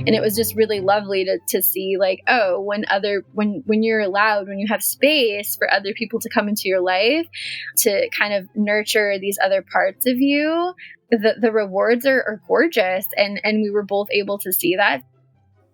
And it was just really lovely to see like, oh, when you're allowed, when you have space for other people to come into your life to kind of nurture these other parts of you, the rewards are gorgeous. And we were both able to see that.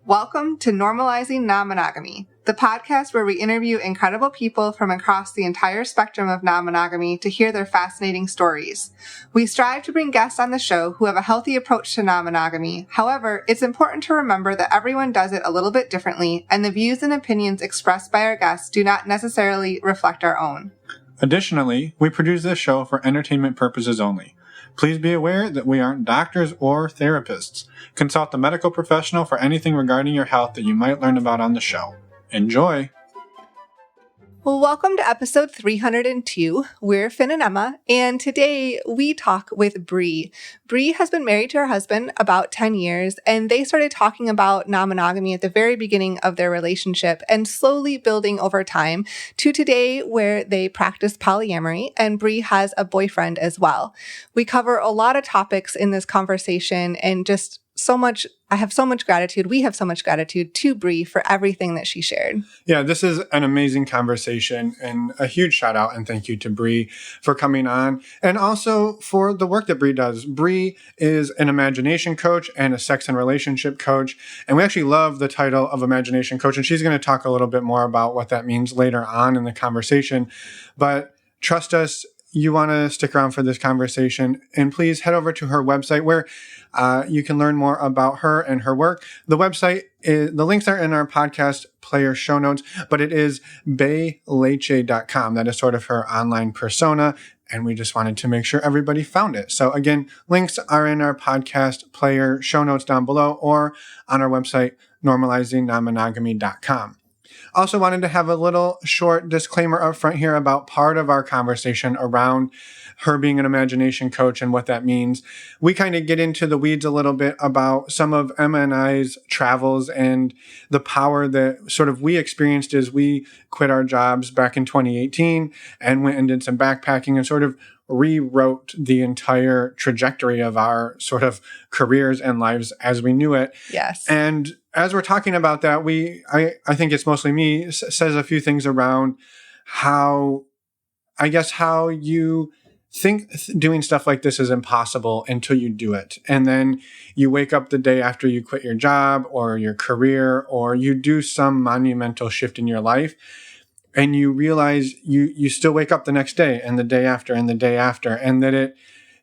Welcome to Normalizing Non-Monogamy, the podcast where we interview incredible people from across the entire spectrum of non-monogamy to hear their fascinating stories. We strive to bring guests on the show who have a healthy approach to non-monogamy. However, it's important to remember that everyone does it a little bit differently, and the views and opinions expressed by our guests do not necessarily reflect our own. Additionally, we produce this show for entertainment purposes only. Please be aware that we aren't doctors or therapists. Consult a medical professional for anything regarding your health that you might learn about on the show. Enjoy! Well, welcome to episode 302. We're Finn and Emma, and today we talk with Bree. Bree has been married to her husband about 10 years, and they started talking about non-monogamy at the very beginning of their relationship and slowly building over time to today where they practice polyamory, and Bree has a boyfriend as well. We cover a lot of topics in this conversation and just so much. I have so much gratitude. We have so much gratitude to Bree for everything that she shared. Yeah, this is an amazing conversation, and a huge shout out and thank you to Bree for coming on, and also for the work that Bree does. Bree is an imagination coach and a sex and relationship coach, and we actually love the title of imagination coach, and she's going to talk a little bit more about what that means later on in the conversation. But trust us, you want to stick around for this conversation, and please head over to her website where you can learn more about her and her work. The website, the links are in our podcast player show notes, but it is bayleche.com. That is sort of her online persona, and we just wanted to make sure everybody found it. So again, links are in our podcast player show notes down below or on our website, normalizingnonmonogamy.com. Also wanted to have a little short disclaimer up front here about part of our conversation around her being an imagination coach and what that means. We kind of get into the weeds a little bit about some of Emma and I's travels and the power that sort of we experienced as we quit our jobs back in 2018 and went and did some backpacking and sort of rewrote the entire trajectory of our sort of careers and lives as we knew it. Yes. And as we're talking about that, I think it's mostly me, says a few things around how you think doing stuff like this is impossible until you do it. And then you wake up the day after you quit your job or your career, or you do some monumental shift in your life, and you realize you still wake up the next day and the day after and the day after, and that it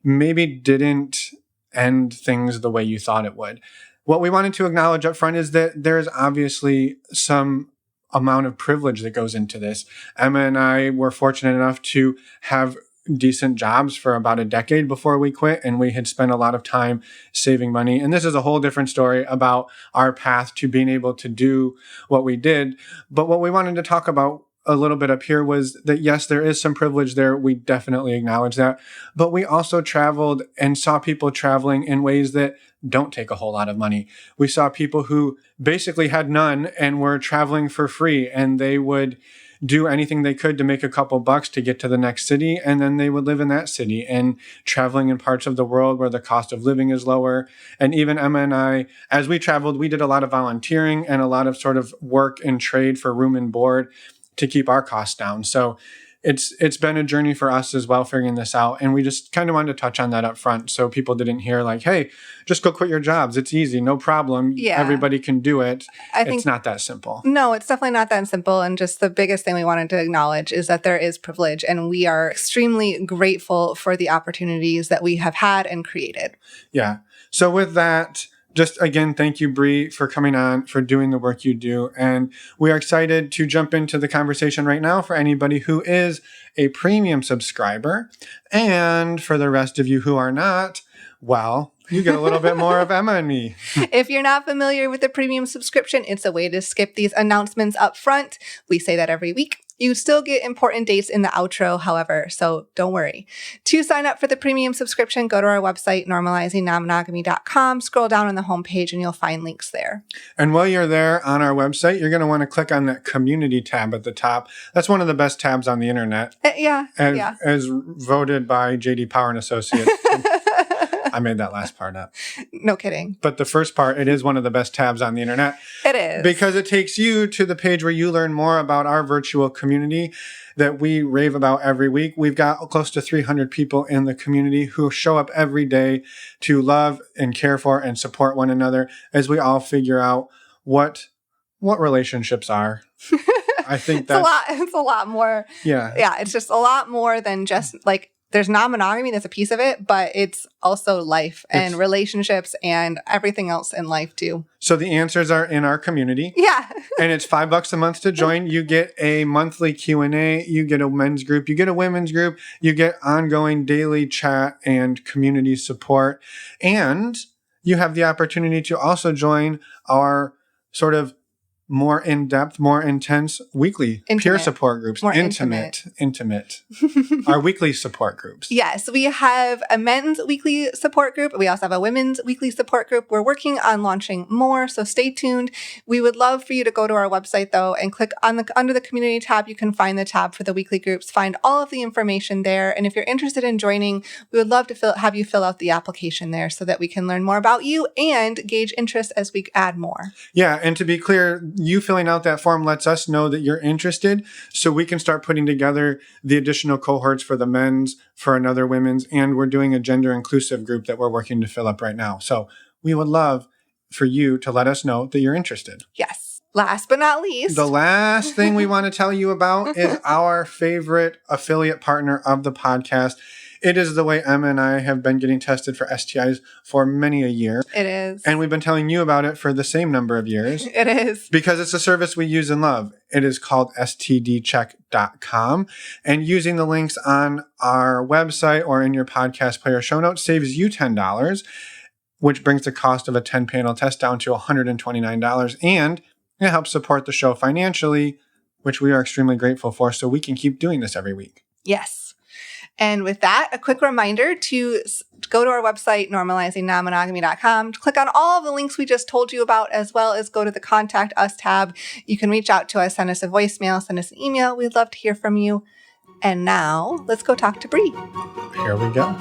maybe didn't end things the way you thought it would. What we wanted to acknowledge up front is that there's obviously some amount of privilege that goes into this. Emma and I were fortunate enough to have decent jobs for about a decade before we quit, and we had spent a lot of time saving money. And this is a whole different story about our path to being able to do what we did. But what we wanted to talk about a little bit up here was that, yes, there is some privilege there. We definitely acknowledge that. But we also traveled and saw people traveling in ways that don't take a whole lot of money. We saw people who basically had none and were traveling for free, and they would do anything they could to make a couple bucks to get to the next city, and then they would live in that city, and traveling in parts of the world where the cost of living is lower. And even Emma and I, as we traveled, we did a lot of volunteering and a lot of sort of work and trade for room and board to keep our costs down. So it's been a journey for us as well, figuring this out. And we just kind of wanted to touch on that up front so people didn't hear like, hey, just go quit your jobs. It's easy. No problem. Yeah. Everybody can do it. I think it's not that simple. No, it's definitely not that simple. And just the biggest thing we wanted to acknowledge is that there is privilege, and we are extremely grateful for the opportunities that we have had and created. Yeah. So with that, just again, thank you, Bree, for coming on, for doing the work you do. And we are excited to jump into the conversation right now for anybody who is a premium subscriber. And for the rest of you who are not, well, you get a little bit more of Emma and me. If you're not familiar with the premium subscription, it's a way to skip these announcements up front. We say that every week. You still get important dates in the outro, however, so don't worry. To sign up for the premium subscription, go to our website, normalizingnonmonogamy.com, scroll down on the homepage, and you'll find links there. And while you're there on our website, you're going to want to click on that community tab at the top. That's one of the best tabs on the internet. Yeah. As voted by J.D. Power and Associates. made that last part up. No kidding. But the first part, it is one of the best tabs on the internet. It is. Because it takes you to the page where you learn more about our virtual community that we rave about every week. We've got close to 300 people in the community who show up every day to love and care for and support one another as we all figure out what relationships are. I think that's it's a lot more. Yeah. Yeah. It's just a lot more than just like, there's non-monogamy, that's a piece of it, but it's also life and relationships and everything else in life too. So the answers are in our community. Yeah. And it's $5 a month to join. You get a monthly Q&A. You get a men's group. You get a women's group. You get ongoing daily chat and community support. And you have the opportunity to also join our sort of more in-depth, more intense weekly peer support groups. More intimate. Our weekly support groups. Yes, we have a men's weekly support group. We also have a women's weekly support group. We're working on launching more, so stay tuned. We would love for you to go to our website, though, and click on under the community tab. You can find the tab for the weekly groups. Find all of the information there. And if you're interested in joining, we would love to have you fill out the application there so that we can learn more about you and gauge interest as we add more. Yeah, and to be clear, you filling out that form lets us know that you're interested so we can start putting together the additional cohorts for the men's, for another women's, and we're doing a gender inclusive group that we're working to fill up right now. So we would love for you to let us know that you're interested. Yes. Last but not least, the last thing we want to tell you about is our favorite affiliate partner of the podcast. It is the way Emma and I have been getting tested for STIs for many a year. It is. And we've been telling you about it for the same number of years. It is. Because it's a service we use and love. It is called stdcheck.com. And using the links on our website or in your podcast player show notes saves you $10, which brings the cost of a 10-panel test down to $129. And it helps support the show financially, which we are extremely grateful for, so we can keep doing this every week. Yes. And with that, a quick reminder to go to our website, normalizingnonmonogamy.com, click on all of the links we just told you about, as well as go to the Contact Us tab. You can reach out to us, send us a voicemail, send us an email. We'd love to hear from you. And now, let's go talk to Bree. Here we go.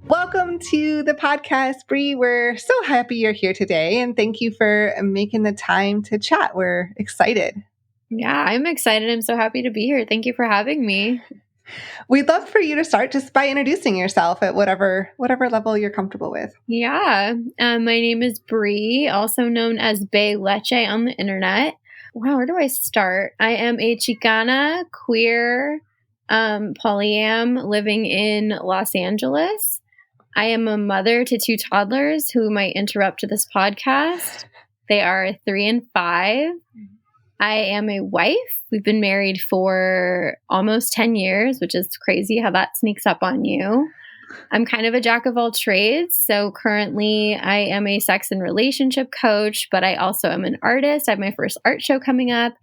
Welcome to the podcast, Bree. We're so happy you're here today, and thank you for making the time to chat. We're excited. Yeah, I'm excited. I'm so happy to be here. Thank you for having me. We'd love for you to start just by introducing yourself at whatever level you're comfortable with. Yeah. My name is Bree, also known as Bay Leche on the internet. Wow, where do I start? I am a Chicana, queer, polyam living in Los Angeles. I am a mother to 2 toddlers who might interrupt this podcast. They are 3 and 5. I am a wife. We've been married for almost 10 years, which is crazy how that sneaks up on you. I'm kind of a jack of all trades. So currently I am a sex and relationship coach, but I also am an artist. I have my first art show coming up.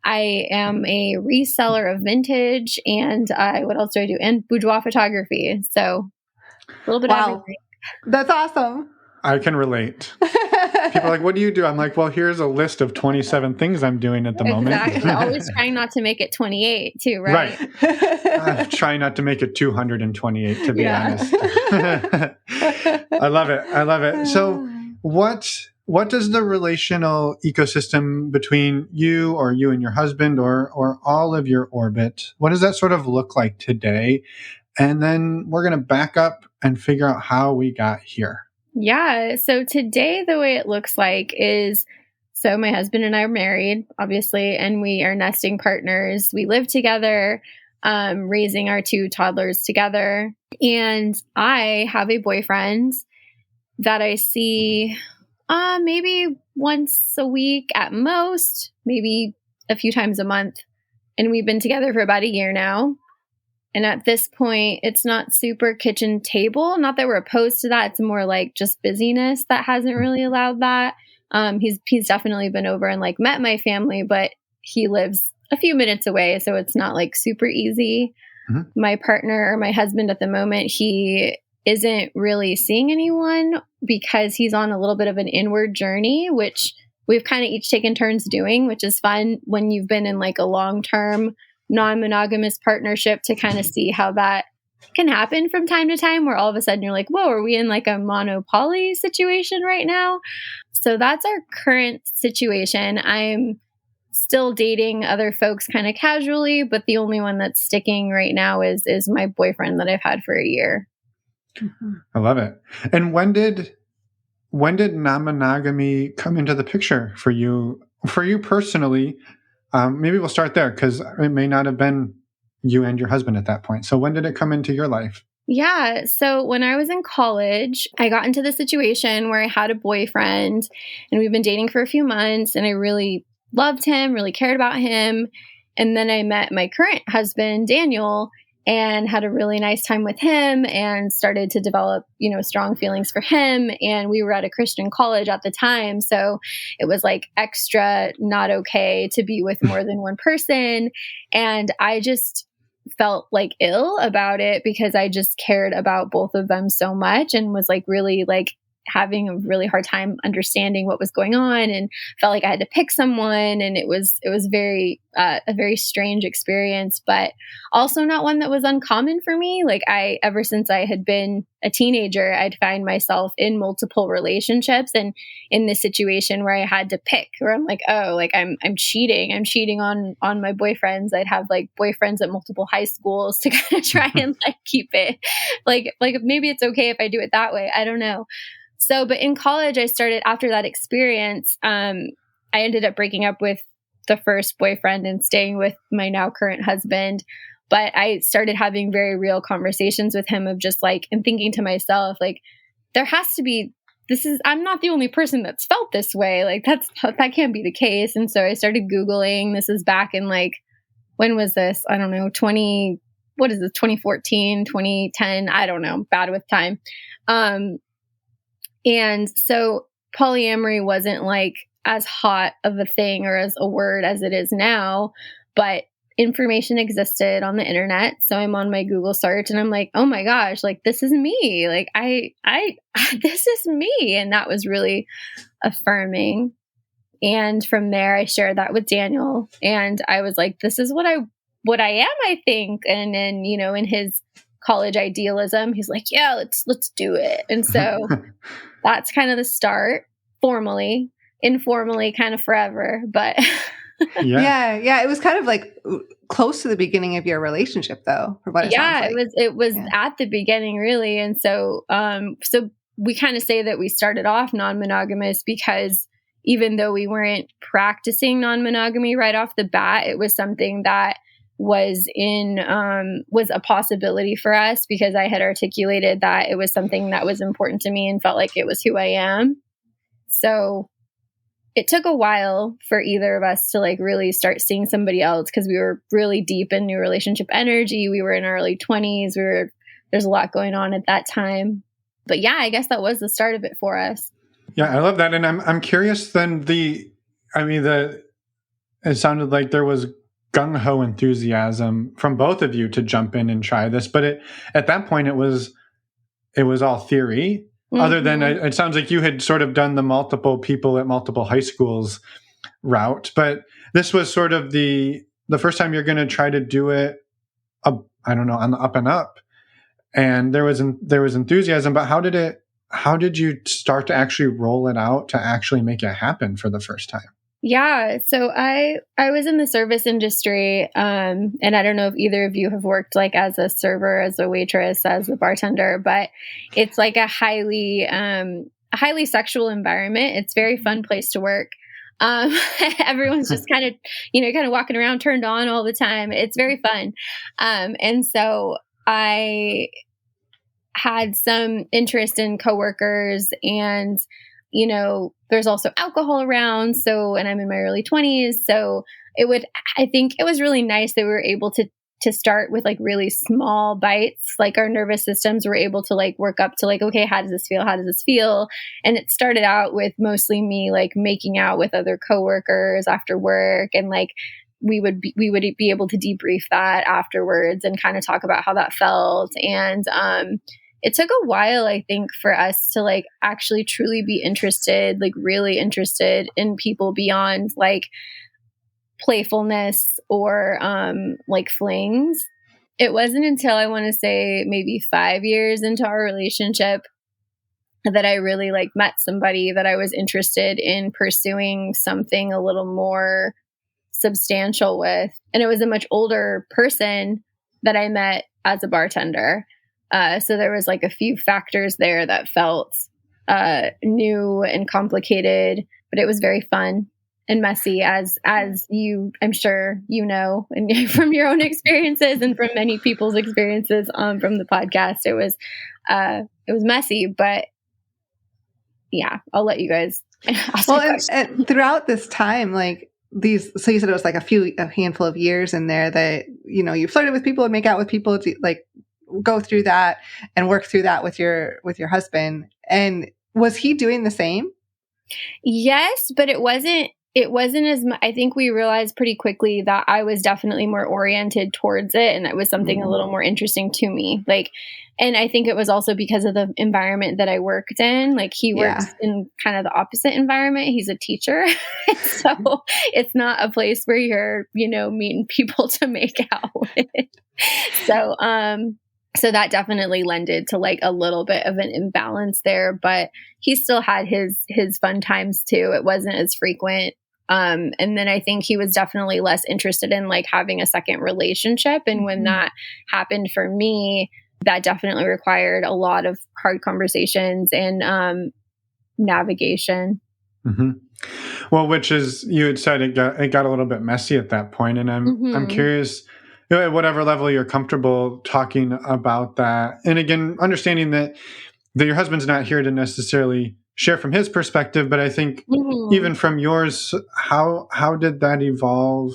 I am a reseller of vintage, and what else do I do? And boudoir photography. So a little bit of everything. That's awesome. I can relate. People are like, what do you do? I'm like, well, here's a list of 27 things I'm doing at the moment. Exactly. Always trying not to make it 28 too, right? I'm trying not to make it 228, to be honest. I love it. So what does the relational ecosystem between you or you and your husband or all of your orbit, what does that sort of look like today? And then we're going to back up and figure out how we got here. Yeah. So today, the way it looks like is, so my husband and I are married, obviously, and we are nesting partners. We live together, raising our 2 toddlers together. And I have a boyfriend that I see maybe once a week at most, maybe a few times a month. And we've been together for about a year now. And at this point, it's not super kitchen table. Not that we're opposed to that. It's more like just busyness that hasn't really allowed that. He's definitely been over and like met my family, but he lives a few minutes away. So it's not like super easy. Mm-hmm. My partner or my husband at the moment, he isn't really seeing anyone because he's on a little bit of an inward journey, which we've kind of each taken turns doing, which is fun when you've been in like a long-term non-monogamous partnership to kind of see how that can happen from time to time where all of a sudden you're like, whoa, are we in like a mono-poly situation right now? So that's our current situation. I'm still dating other folks kind of casually, but the only one that's sticking right now is my boyfriend that I've had for a year. I love it. And when did non-monogamy come into the picture for you personally? Maybe we'll start there because it may not have been you and your husband at that point. So when did it come into your life? Yeah. So when I was in college, I got into the situation where I had a boyfriend and we've been dating for a few months and I really loved him, really cared about him. And then I met my current husband, Daniel, and had a really nice time with him and started to develop, strong feelings for him. And we were at a Christian college at the time. So it was like extra not okay to be with more than one person. And I just felt like ill about it because I just cared about both of them so much and was like really like having a really hard time understanding what was going on and felt like I had to pick someone. And it was very, a very strange experience, but also not one that was uncommon for me. Like ever since I had been a teenager, I'd find myself in multiple relationships and in this situation where I had to pick, where I'm like, oh, like I'm cheating. I'm cheating on my boyfriends. I'd have like boyfriends at multiple high schools to kind of try and like keep it like maybe it's okay if I do it that way. I don't know. So, but in college, I started after that experience, I ended up breaking up with the first boyfriend and staying with my now current husband. But I started having very real conversations with him of just like, and thinking to myself, like, there has to be, I'm not the only person that's felt this way. Like that can't be the case. And so I started Googling. This is back in like, when was this? I don't know, 2014, 2010. I don't know, bad with time. And so polyamory wasn't like as hot of a thing or as a word as it is now, but information existed on the internet. So I'm on my Google search and I'm like, oh my gosh, like this is me. Like this is me. And that was really affirming. And from there, I shared that with Daniel and I was like, this is what I am, I think. And then, in his college idealism, he's like, yeah, let's do it. And so that's kind of the start, formally, informally, kind of forever, but yeah. It was kind of like close to the beginning of your relationship, though. For what it sounds like. it was at the beginning, really, and so we kind of say that we started off non-monogamous because even though we weren't practicing non-monogamy right off the bat, it was something that was a possibility for us because I had articulated that it was something that was important to me and felt like it was who I am. So it took a while for either of us to like really start seeing somebody else because we were really deep in new relationship energy. We were in our early 20s. There's a lot going on at that time. But yeah, I guess that was the start of it for us. Yeah, I love that. And I'm curious then it sounded like there was gung-ho enthusiasm from both of you to jump in and try this, but at that point it was all theory. Mm-hmm. Other than it sounds like you had sort of done the multiple people at multiple high schools route, but this was sort of the first time you're going to try to do it. I don't know, on the up and up, and there was enthusiasm. But how did you start to actually roll it out to actually make it happen for the first time? Yeah. So I was in the service industry. And I don't know if either of you have worked like as a server, as a waitress, as a bartender, but it's like a highly sexual environment. It's a very fun place to work. Everyone's just kind of walking around turned on all the time. It's very fun. And so I had some interest in coworkers and there's also alcohol around. So, and I'm in my early 20s. So I think it was really nice that we were able to start with like really small bites. Like our nervous systems were able to like work up to like, okay, how does this feel? How does this feel? And it started out with mostly me like making out with other coworkers after work. And like, we would be able to debrief that afterwards and kind of talk about how that felt. And, it took a while, I think, for us to like actually truly be interested, like really interested in people beyond like playfulness or like flings. it wasn't until I want to say maybe 5 years into our relationship that I really like met somebody that I was interested in pursuing something a little more substantial with. And it was a much older person that I met as a bartender. So there was like a few factors there that felt new and complicated, but it was very fun and messy, as you, I'm sure you know, and from your own experiences and from many people's experiences from the podcast. It was messy, but yeah, I'll let you guys ask. Well, and throughout this time, like so you said it was like a handful of years in there that, you know, you flirted with people and make out with people, to like go through that and work through that with your husband. And was he doing the same? Yes, but it wasn't as much. I think we realized pretty quickly that I was definitely more oriented towards it, and it was something a little more interesting to me. Like, and I think it was also because of the environment that I worked in. Like, he works in kind of the opposite environment. He's a teacher. So it's not a place where you're, you know, meeting people to make out with. So that definitely lended to like a little bit of an imbalance there, but he still had his fun times too. It wasn't as frequent. And then I think he was definitely less interested in like having a second relationship. And when that happened for me, that definitely required a lot of hard conversations and navigation. Mm-hmm. Well, which is, you had said it got a little bit messy at that point, and I'm curious, you know, at whatever level you're comfortable talking about that, and again, understanding that your husband's not here to necessarily share from his perspective, but I think even from yours, how did that evolve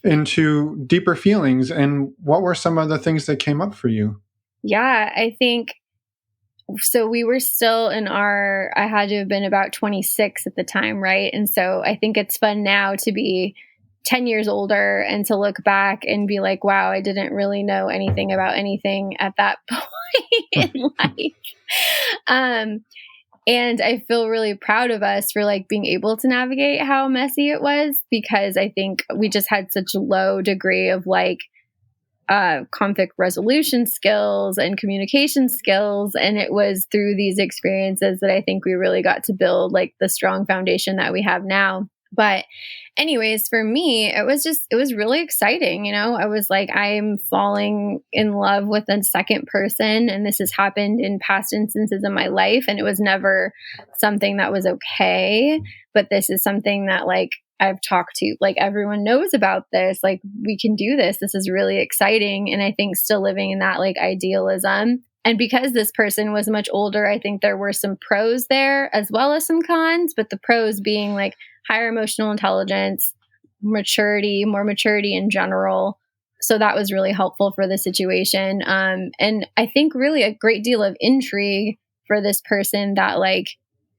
into deeper feelings, and what were some of the things that came up for you? Yeah, I think so. We were still I had to have been about 26 at the time, right? And so I think it's fun now to be 10 years older and to look back and be like, wow, I didn't really know anything about anything at that point in life. And I feel really proud of us for like being able to navigate how messy it was, because I think we just had such a low degree of like conflict resolution skills and communication skills. And it was through these experiences that I think we really got to build like the strong foundation that we have now. But anyways, for me, it was really exciting. You know, I was like, I'm falling in love with a second person. And this has happened in past instances of my life. And it was never something that was okay. But this is something that like I've talked to, like everyone knows about this. Like, we can do this. This is really exciting. And I think still living in that like idealism. And because this person was much older, I think there were some pros there as well as some cons, but the pros being like higher emotional intelligence, more maturity in general. So that was really helpful for the situation. And I think really a great deal of intrigue for this person that like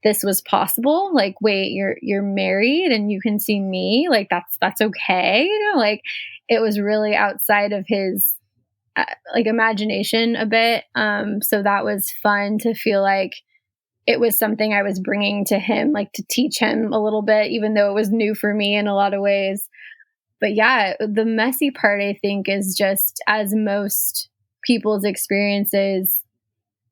this was possible. Like, wait, you're married and you can see me? Like, that's okay. You know, like it was really outside of his like imagination a bit. So that was fun to feel like it was something I was bringing to him, like to teach him a little bit, even though it was new for me in a lot of ways. But yeah, the messy part, I think, is just as most people's experiences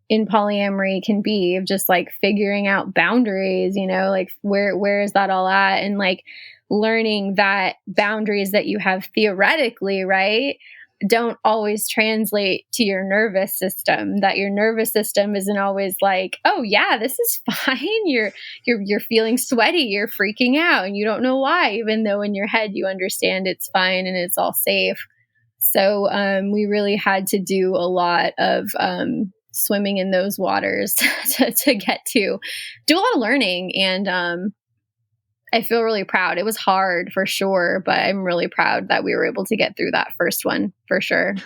in polyamory can be, of just like figuring out boundaries, you know, like where is that all at? And like learning that boundaries that you have theoretically, right, don't always translate to your nervous system, that your nervous system isn't always like, oh yeah, this is fine. You're feeling sweaty. You're freaking out and you don't know why, even though in your head you understand it's fine and it's all safe. So we really had to do a lot of swimming in those waters to get to do a lot of learning. And I feel really proud. It was hard for sure, but I'm really proud that we were able to get through that first one for sure.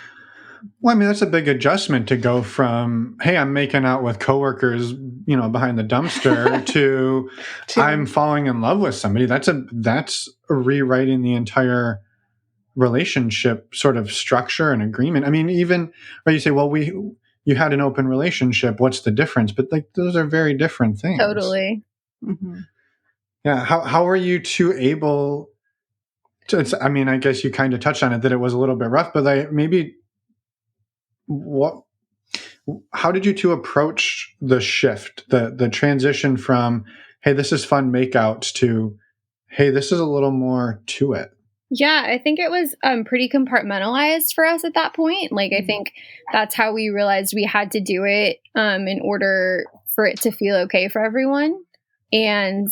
Well, I mean, that's a big adjustment to go from, hey, I'm making out with coworkers, you know, behind the dumpster to I'm falling in love with somebody. That's rewriting the entire relationship sort of structure and agreement. I mean, even where you say, well, you had an open relationship, what's the difference? But like, those are very different things. Totally. Mm-hmm. Yeah. How were you two able to, I mean, I guess you kind of touched on it, that it was a little bit rough, but like maybe what, how did you two approach the shift, the transition from, hey, this is fun makeouts to, hey, this is a little more to it? Yeah, I think it was pretty compartmentalized for us at that point. Like, I think that's how we realized we had to do it in order for it to feel okay for everyone. And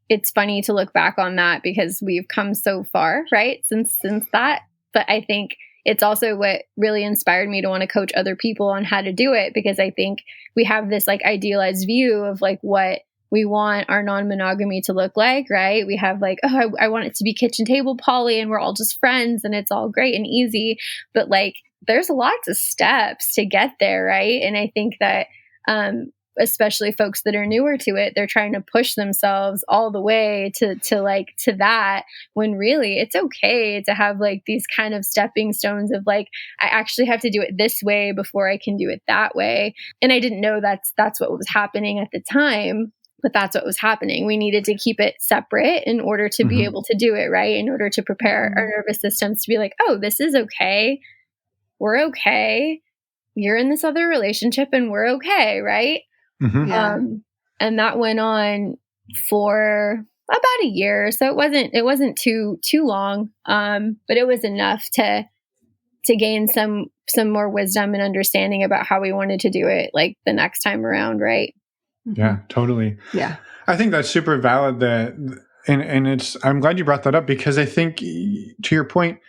it's funny to look back on that because we've come so far, right, since that. But I think it's also what really inspired me to want to coach other people on how to do it, because I think we have this like idealized view of like what we want our non-monogamy to look like, right? We have like, oh, I want it to be kitchen table poly and we're all just friends and it's all great and easy. But like, there's lots of steps to get there, right? And I think that especially folks that are newer to it, they're trying to push themselves all the way to that, when really it's okay to have like these kind of stepping stones of like, I actually have to do it this way before I can do it that way. And I didn't know that's what was happening at the time, but that's what was happening. We needed to keep it separate in order to be able to do it, right? In order to prepare our nervous systems to be like, oh, this is okay. We're okay. You're in this other relationship and we're okay, right? Yeah. And that went on for about a year. So it wasn't too long. But it was enough to gain some more wisdom and understanding about how we wanted to do it like the next time around, right? Yeah, totally. Yeah. I think that's super valid, and I'm glad you brought that up, because I think, to your point,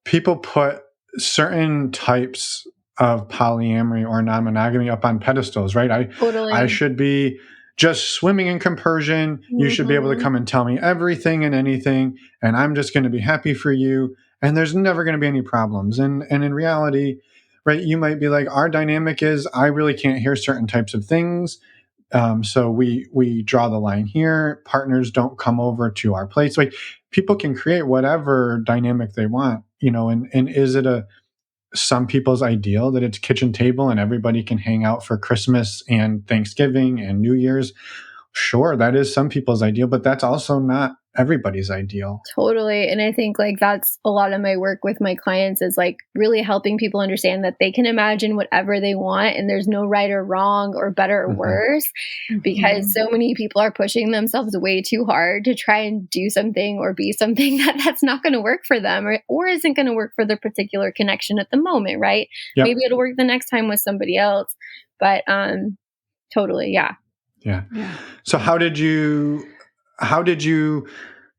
people put certain types of polyamory or non-monogamy up on pedestals, right? Totally. I should be just swimming in compersion. You should be able to come and tell me everything and anything, and I'm just going to be happy for you, and there's never going to be any problems. And in reality, right, you might be like, our dynamic is I really can't hear certain types of things. So we draw the line here. Partners don't come over to our place. Like, people can create whatever dynamic they want, and is it some people's ideal that it's kitchen table and everybody can hang out for Christmas and Thanksgiving and New Year's? Sure, that is some people's ideal, but that's also not everybody's ideal. Totally. And I think like that's a lot of my work with my clients, is like really helping people understand that they can imagine whatever they want and there's no right or wrong or better or worse, because so many people are pushing themselves way too hard to try and do something or be something that's not going to work for them, or isn't going to work for their particular connection at the moment, right? Yep. Maybe it'll work the next time with somebody else, but totally. Yeah. So how did you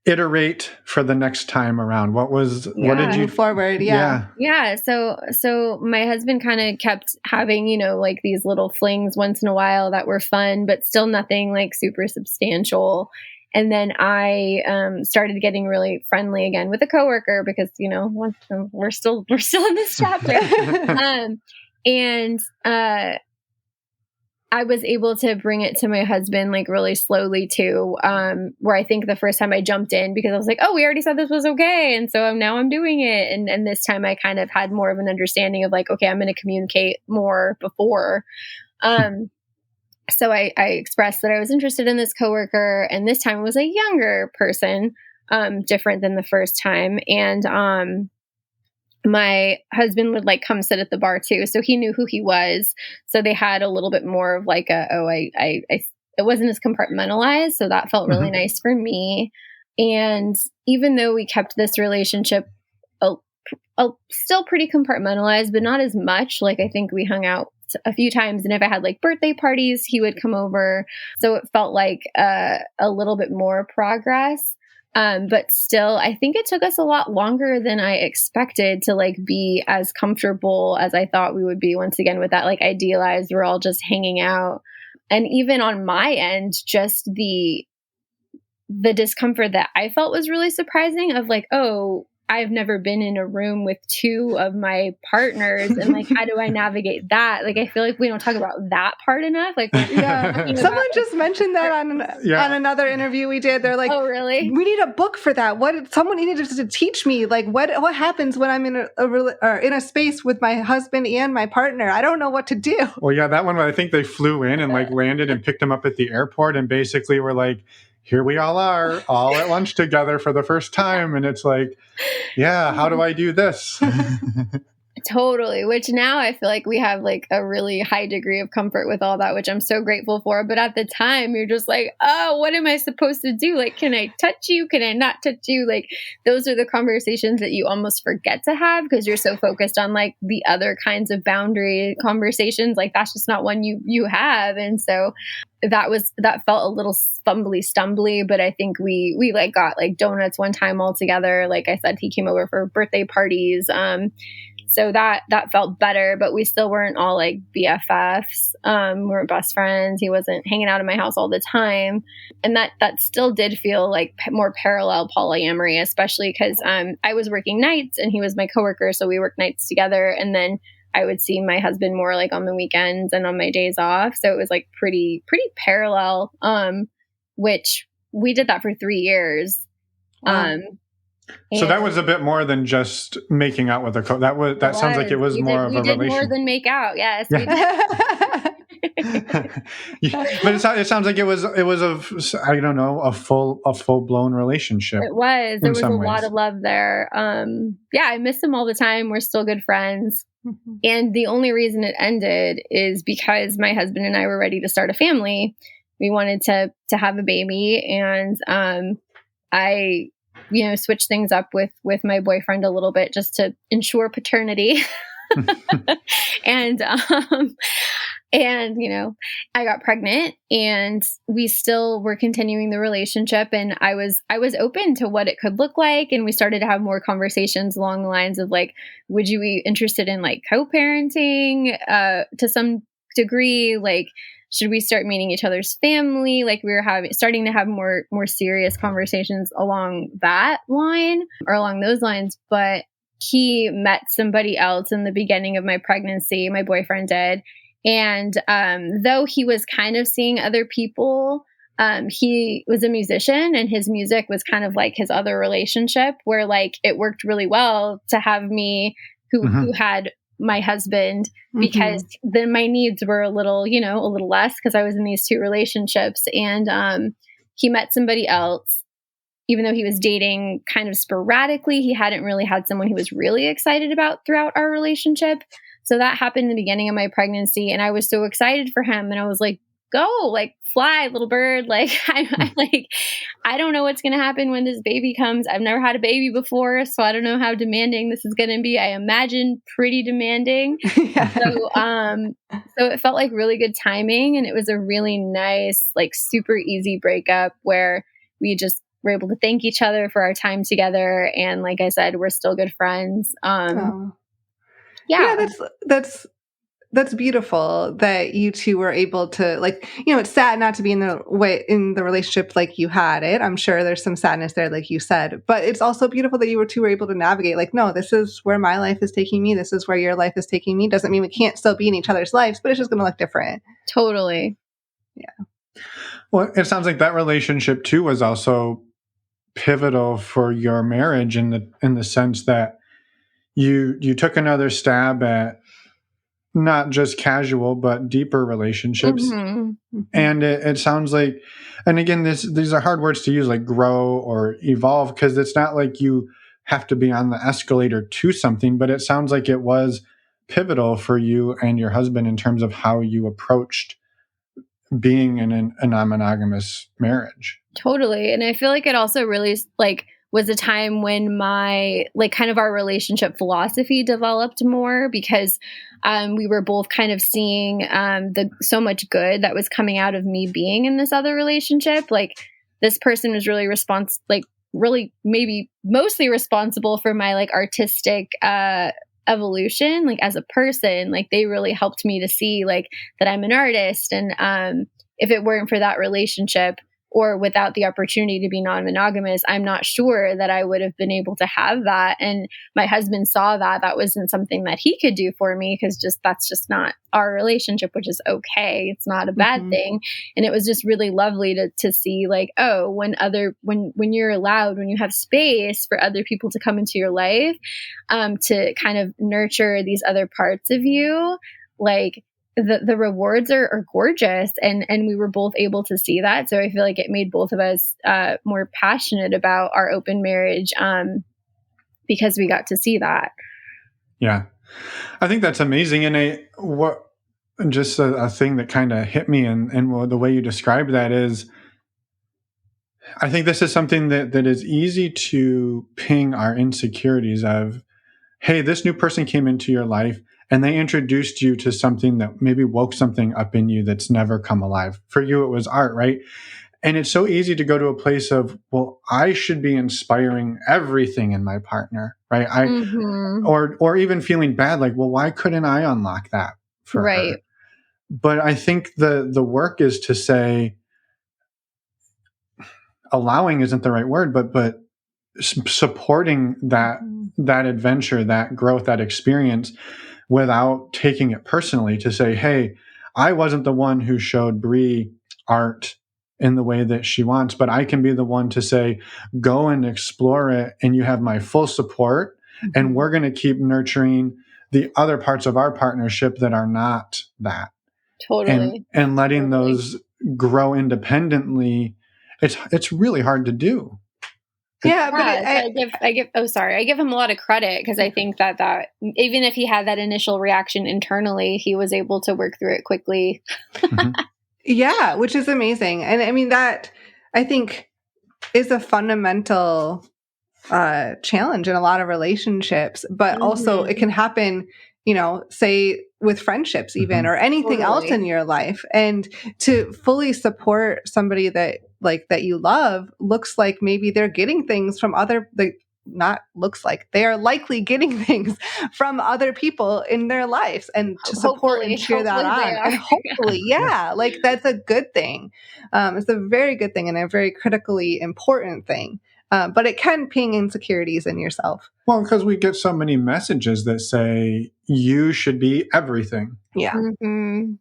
iterate for the next time around? What did you move forward? Yeah. So my husband kind of kept having, like these little flings once in a while that were fun, but still nothing like super substantial. And then I started getting really friendly again with a coworker, because we're still in this chapter. And I was able to bring it to my husband like really slowly too, where I think the first time I jumped in because I was like, oh, we already said this was okay. And so now I'm doing it. And this time I kind of had more of an understanding of like, okay, I'm going to communicate more before. So I expressed that I was interested in this coworker, and this time it was a younger person, different than the first time. And my husband would like come sit at the bar too. So he knew who he was. So they had a little bit more of like it wasn't as compartmentalized. So that felt really nice for me. And even though we kept this relationship still pretty compartmentalized, but not as much, like I think we hung out a few times. And if I had like birthday parties, he would come over. So it felt like a little bit more progress. But still, I think it took us a lot longer than I expected to like be as comfortable as I thought we would be, once again, with that like idealized, we're all just hanging out. And even on my end, just the discomfort that I felt was really surprising, of like, oh, I've never been in a room with two of my partners, and like, how do I navigate that? Like, I feel like we don't talk about that part enough. Like, someone just mentioned that on another interview we did. They're like, "Oh, really? We need a book for that. Someone needed to teach me like what happens when I'm in a space with my husband and my partner. I don't know what to do." Well, yeah, that one, I think they flew in and like landed and picked them up at the airport, and basically were like, here we all are, all at lunch together for the first time. And it's like, yeah, how do I do this? Totally. Which now I feel like we have like a really high degree of comfort with all that, which I'm so grateful for. But at the time, you're just like, oh, what am I supposed to do? Like, can I touch you? Can I not touch you? Like, those are the conversations that you almost forget to have because you're so focused on like the other kinds of boundary conversations. Like, that's just not one you have. And so that felt a little stumbly, but I think we like got like donuts one time all together. Like I said, he came over for birthday parties. So that felt better, but we still weren't all like BFFs. We were best friends. He wasn't hanging out in my house all the time. And that still did feel like more parallel polyamory, especially because I was working nights and he was my coworker. So we worked nights together. And then I would see my husband more like on the weekends and on my days off. So it was like pretty parallel, which we did that for 3 years. Wow. So that was a bit more than just making out with a that sounds like it was more of a relation. We did more than make out. Yes. Yeah. Yeah, but it sounds like it was I don't know, a full blown relationship. It was. There was a lot of love there. Yeah, I miss him all the time. We're still good friends. Mm-hmm. And the only reason it ended is because my husband and I were ready to start a family. We wanted to have a baby, and I switch things up with my boyfriend a little bit just to ensure paternity. And I got pregnant, and we still were continuing the relationship, and I was open to what it could look like. And we started to have more conversations along the lines of like, would you be interested in like co-parenting, to some degree? Like, should we start meeting each other's family? Like, we were starting to have more serious conversations along that line or along those lines. But he met somebody else in the beginning of my pregnancy, my boyfriend did. And though he was kind of seeing other people, he was a musician, and his music was kind of like his other relationship, where like it worked really well to have me who had my husband, because then my needs were a little less because I was in these 2 relationships. And he met somebody else, even though he was dating kind of sporadically. He hadn't really had someone he was really excited about throughout our relationship. So that happened in the beginning of my pregnancy, and I was so excited for him. And I was like, go, like, fly, little bird. Like, I don't know what's going to happen when this baby comes. I've never had a baby before, so I don't know how demanding this is going to be. I imagine pretty demanding. Yeah. So it felt like really good timing, and it was a really nice, like, super easy breakup where we just were able to thank each other for our time together. And like I said, we're still good friends. Yeah, that's beautiful that you two were able to, like, it's sad not to be in the relationship like you had it. I'm sure there's some sadness there, like you said, but it's also beautiful that you two were able to navigate, like, no, this is where my life is taking me. This is where your life is taking me. Doesn't mean we can't still be in each other's lives, but it's just going to look different. Totally. Yeah. Well, it sounds like that relationship too was also pivotal for your marriage in the sense that you took another stab at not just casual but deeper relationships. And it sounds like, and again, these are hard words to use, like grow or evolve, because it's not like you have to be on the escalator to something, but it sounds like it was pivotal for you and your husband in terms of how you approached being in a non-monogamous marriage. Totally. And I feel like it also really like was a time when my, like, kind of our relationship philosophy developed more, because we were both kind of seeing so much good that was coming out of me being in this other relationship. Like, this person was really really maybe mostly responsible for my like artistic evolution, like as a person. Like, they really helped me to see like that I'm an artist. And if it weren't for that relationship, or without the opportunity to be non-monogamous, I'm not sure that I would have been able to have that. And my husband saw that wasn't something that he could do for me, because that's just not our relationship, which is okay. It's not a bad thing. And it was just really lovely to see like, oh, when you're allowed, when you have space for other people to come into your life, to kind of nurture these other parts of you, like, the rewards are gorgeous, and we were both able to see that. So I feel like it made both of us more passionate about our open marriage, because we got to see that. Yeah. I think that's amazing. And a thing that kind of hit me and the way you describe that is, I think this is something that is easy to ping our insecurities of, hey, this new person came into your life and they introduced you to something that maybe woke something up in you that's never come alive. For you, it was art, right? And it's so easy to go to a place of, well, I should be inspiring everything in my partner, right? Or even feeling bad, like, well, why couldn't I unlock that for Right. her? But I think the work is to say, allowing isn't the right word, but supporting that adventure, that growth, that experience, without taking it personally, to say, hey, I wasn't the one who showed Bree art in the way that she wants, but I can be the one to say, go and explore it, and you have my full support, and we're going to keep nurturing the other parts of our partnership that are not that. Totally. And letting those grow independently. It's really hard to do. Yeah, but I give him a lot of credit, because I think that even if he had that initial reaction internally, he was able to work through it quickly. Yeah, which is amazing. And I mean, that I think is a fundamental challenge in a lot of relationships, but also it can happen, say with friendships even, or anything else in your life. And to fully support somebody that you love looks like maybe they're getting things from they are likely getting things from other people in their lives, and to support and cheer that on. And hopefully, that's a good thing. It's a very good thing and a very critically important thing. But it can ping insecurities in yourself. Well, because we get so many messages that say you should be everything. Yeah. Mm-hmm.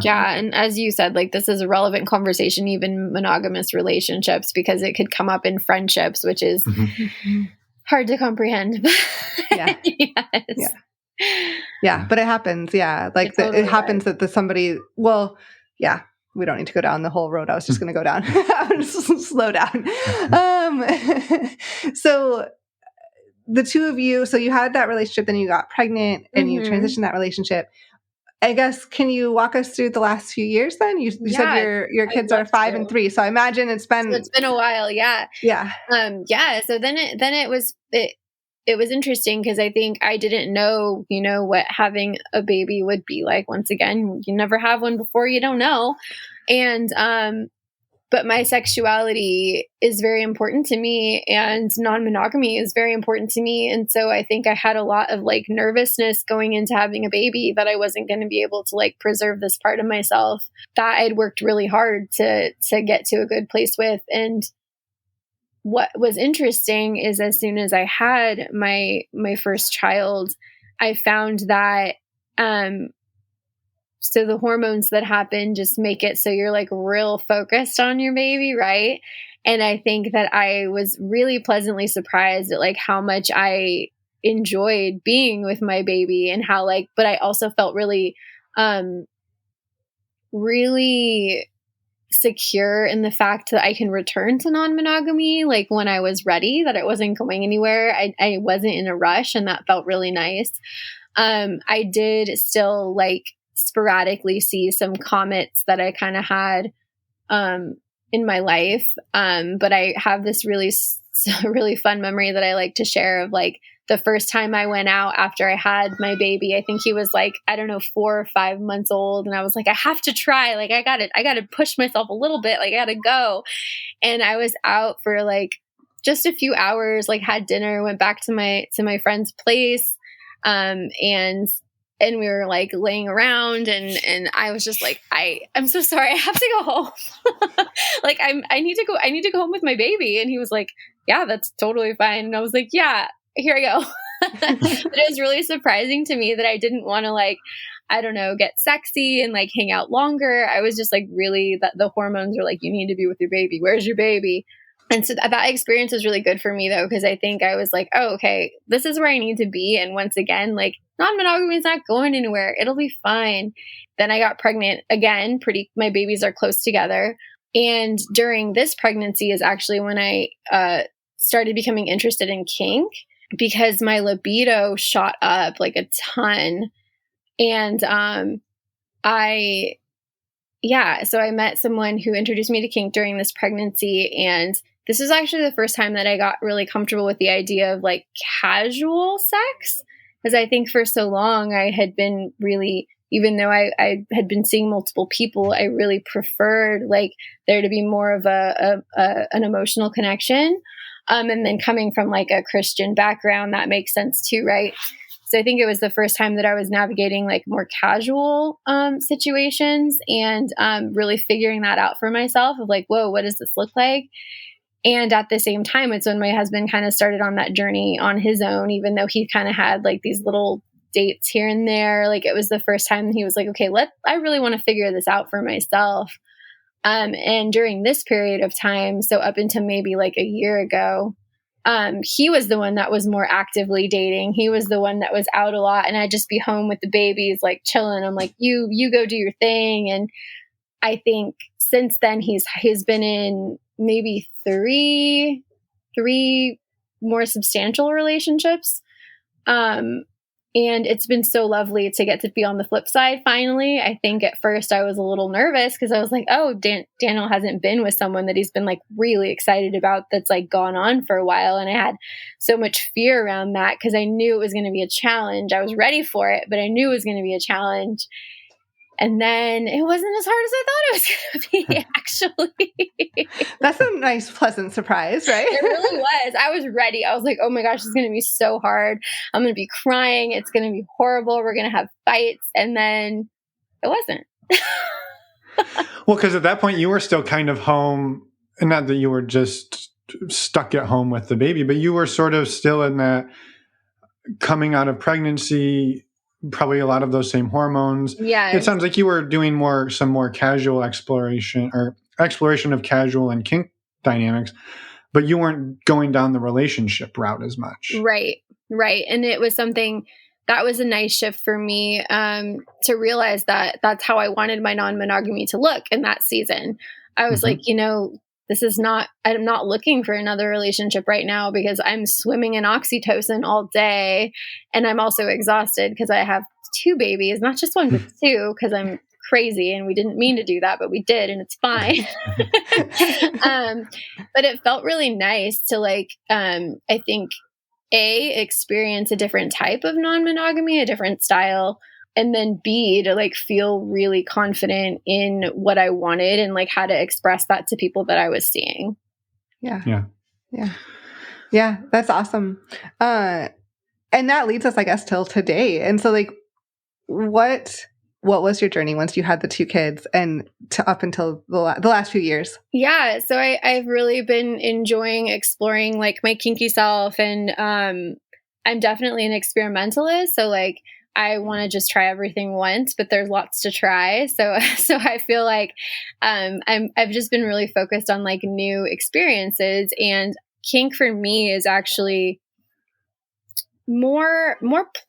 Yeah. And as you said, this is a relevant conversation, even monogamous relationships, because it could come up in friendships, which is hard to comprehend. Yeah. Yes. Yeah. But it happens. Yeah. It happens that somebody, we don't need to go down the whole road I was just going to go down. I'm just slow down. So the two of you, so you had that relationship, then you got pregnant and you transitioned that relationship. I guess, can you walk us through the last few years then? You said your kids are 5 and 3. So I imagine it's been a while. Yeah. Yeah. So then it was interesting, because I think I didn't know, what having a baby would be like. Once again, you never have one before, you don't know. And, but my sexuality is very important to me, and non-monogamy is very important to me. And so I think I had a lot of nervousness going into having a baby, that I wasn't going to be able to preserve this part of myself that I'd worked really hard to get to a good place with. And what was interesting is, as soon as I had my first child, I found that, so the hormones that happen just make it so you're real focused on your baby, right? And I think that I was really pleasantly surprised at how much I enjoyed being with my baby, and how but I also felt really, really secure in the fact that I can return to non-monogamy when I was ready, that it wasn't going anywhere. I wasn't in a rush, and that felt really nice. I did still sporadically see some comets that I kind of had in my life, but I have this really fun memory that I like to share of the first time I went out after I had my baby. I think he was 4 or 5 months old, and I was I have to try, I gotta push myself a little bit, I gotta go. And I was out for just a few hours, had dinner, went back to my friend's place, and we were laying around, and I was just I'm so sorry, I have to go home. I need to go home with my baby. And he was yeah, that's totally fine. And I was yeah, here I go. But it was really surprising to me that I didn't want to I don't know, get sexy and hang out longer. I was just really, that the hormones were you need to be with your baby. Where's your baby? And so that experience was really good for me, though, because I think I was oh, okay, this is where I need to be. And once again, non-monogamy is not going anywhere. It'll be fine. Then I got pregnant again. My babies are close together. And during this pregnancy is actually when I started becoming interested in kink. because my libido shot up like a ton. And so I met someone who introduced me to kink during this pregnancy. And this was actually the first time that I got really comfortable with the idea of like casual sex. Because I think for so long I had been really, even though I had been seeing multiple people, I really preferred like there to be more of an emotional connection. And then coming from like a Christian background, that makes sense too, right? So I think it was the first time that I was navigating like more casual situations and really figuring that out for myself of like, whoa, what does this look like? And at the same time, it's when my husband kind of started on that journey on his own, even though he kind of had like these little dates here and there. Like it was the first time he was like, okay, I really want to figure this out for myself. And during this period of time, so up until maybe like a year ago, he was the one that was more actively dating. He was the one that was out a lot, and I'd just be home with the babies, like chilling. I'm like, you go do your thing. And I think since then he's been in maybe three more substantial relationships. And it's been so lovely to get to be on the flip side. Finally, I think at first I was a little nervous because I was like, oh, Daniel hasn't been with someone that he's been like really excited about that's like gone on for a while. And I had so much fear around that because I knew it was going to be a challenge. I was ready for it, but I knew it was going to be a challenge. And then it wasn't as hard as I thought it was going to be, actually. That's a nice, pleasant surprise, right? It really was. I was ready. I was like, oh my gosh, it's going to be so hard. I'm going to be crying. It's going to be horrible. We're going to have fights. And then it wasn't. Well, because at that point you were still kind of home, and not that you were just stuck at home with the baby, but you were sort of still in that coming out of pregnancy, probably a lot of those same hormones. Yeah. It sounds like you were doing some more casual exploration of casual and kink dynamics, but you weren't going down the relationship route as much. Right. And it was something that was a nice shift for me to realize that that's how I wanted my non-monogamy to look in that season. I was like, I'm not looking for another relationship right now because I'm swimming in oxytocin all day. And I'm also exhausted because I have 2 babies, not just one, but 2, because I'm crazy and we didn't mean to do that, but we did, and it's fine. But it felt really nice to like, I think experience a different type of non-monogamy, a different style. And then B, to like feel really confident in what I wanted and like how to express that to people that I was seeing. Yeah. That's awesome. And that leads us, I guess, till today. And so like, what was your journey once you had the 2 kids and up until the last few years? Yeah. So I've really been enjoying exploring like my kinky self, and I'm definitely an experimentalist. So like, I want to just try everything once, but there's lots to try. So I feel like I've just been really focused on like new experiences, and kink for me is actually more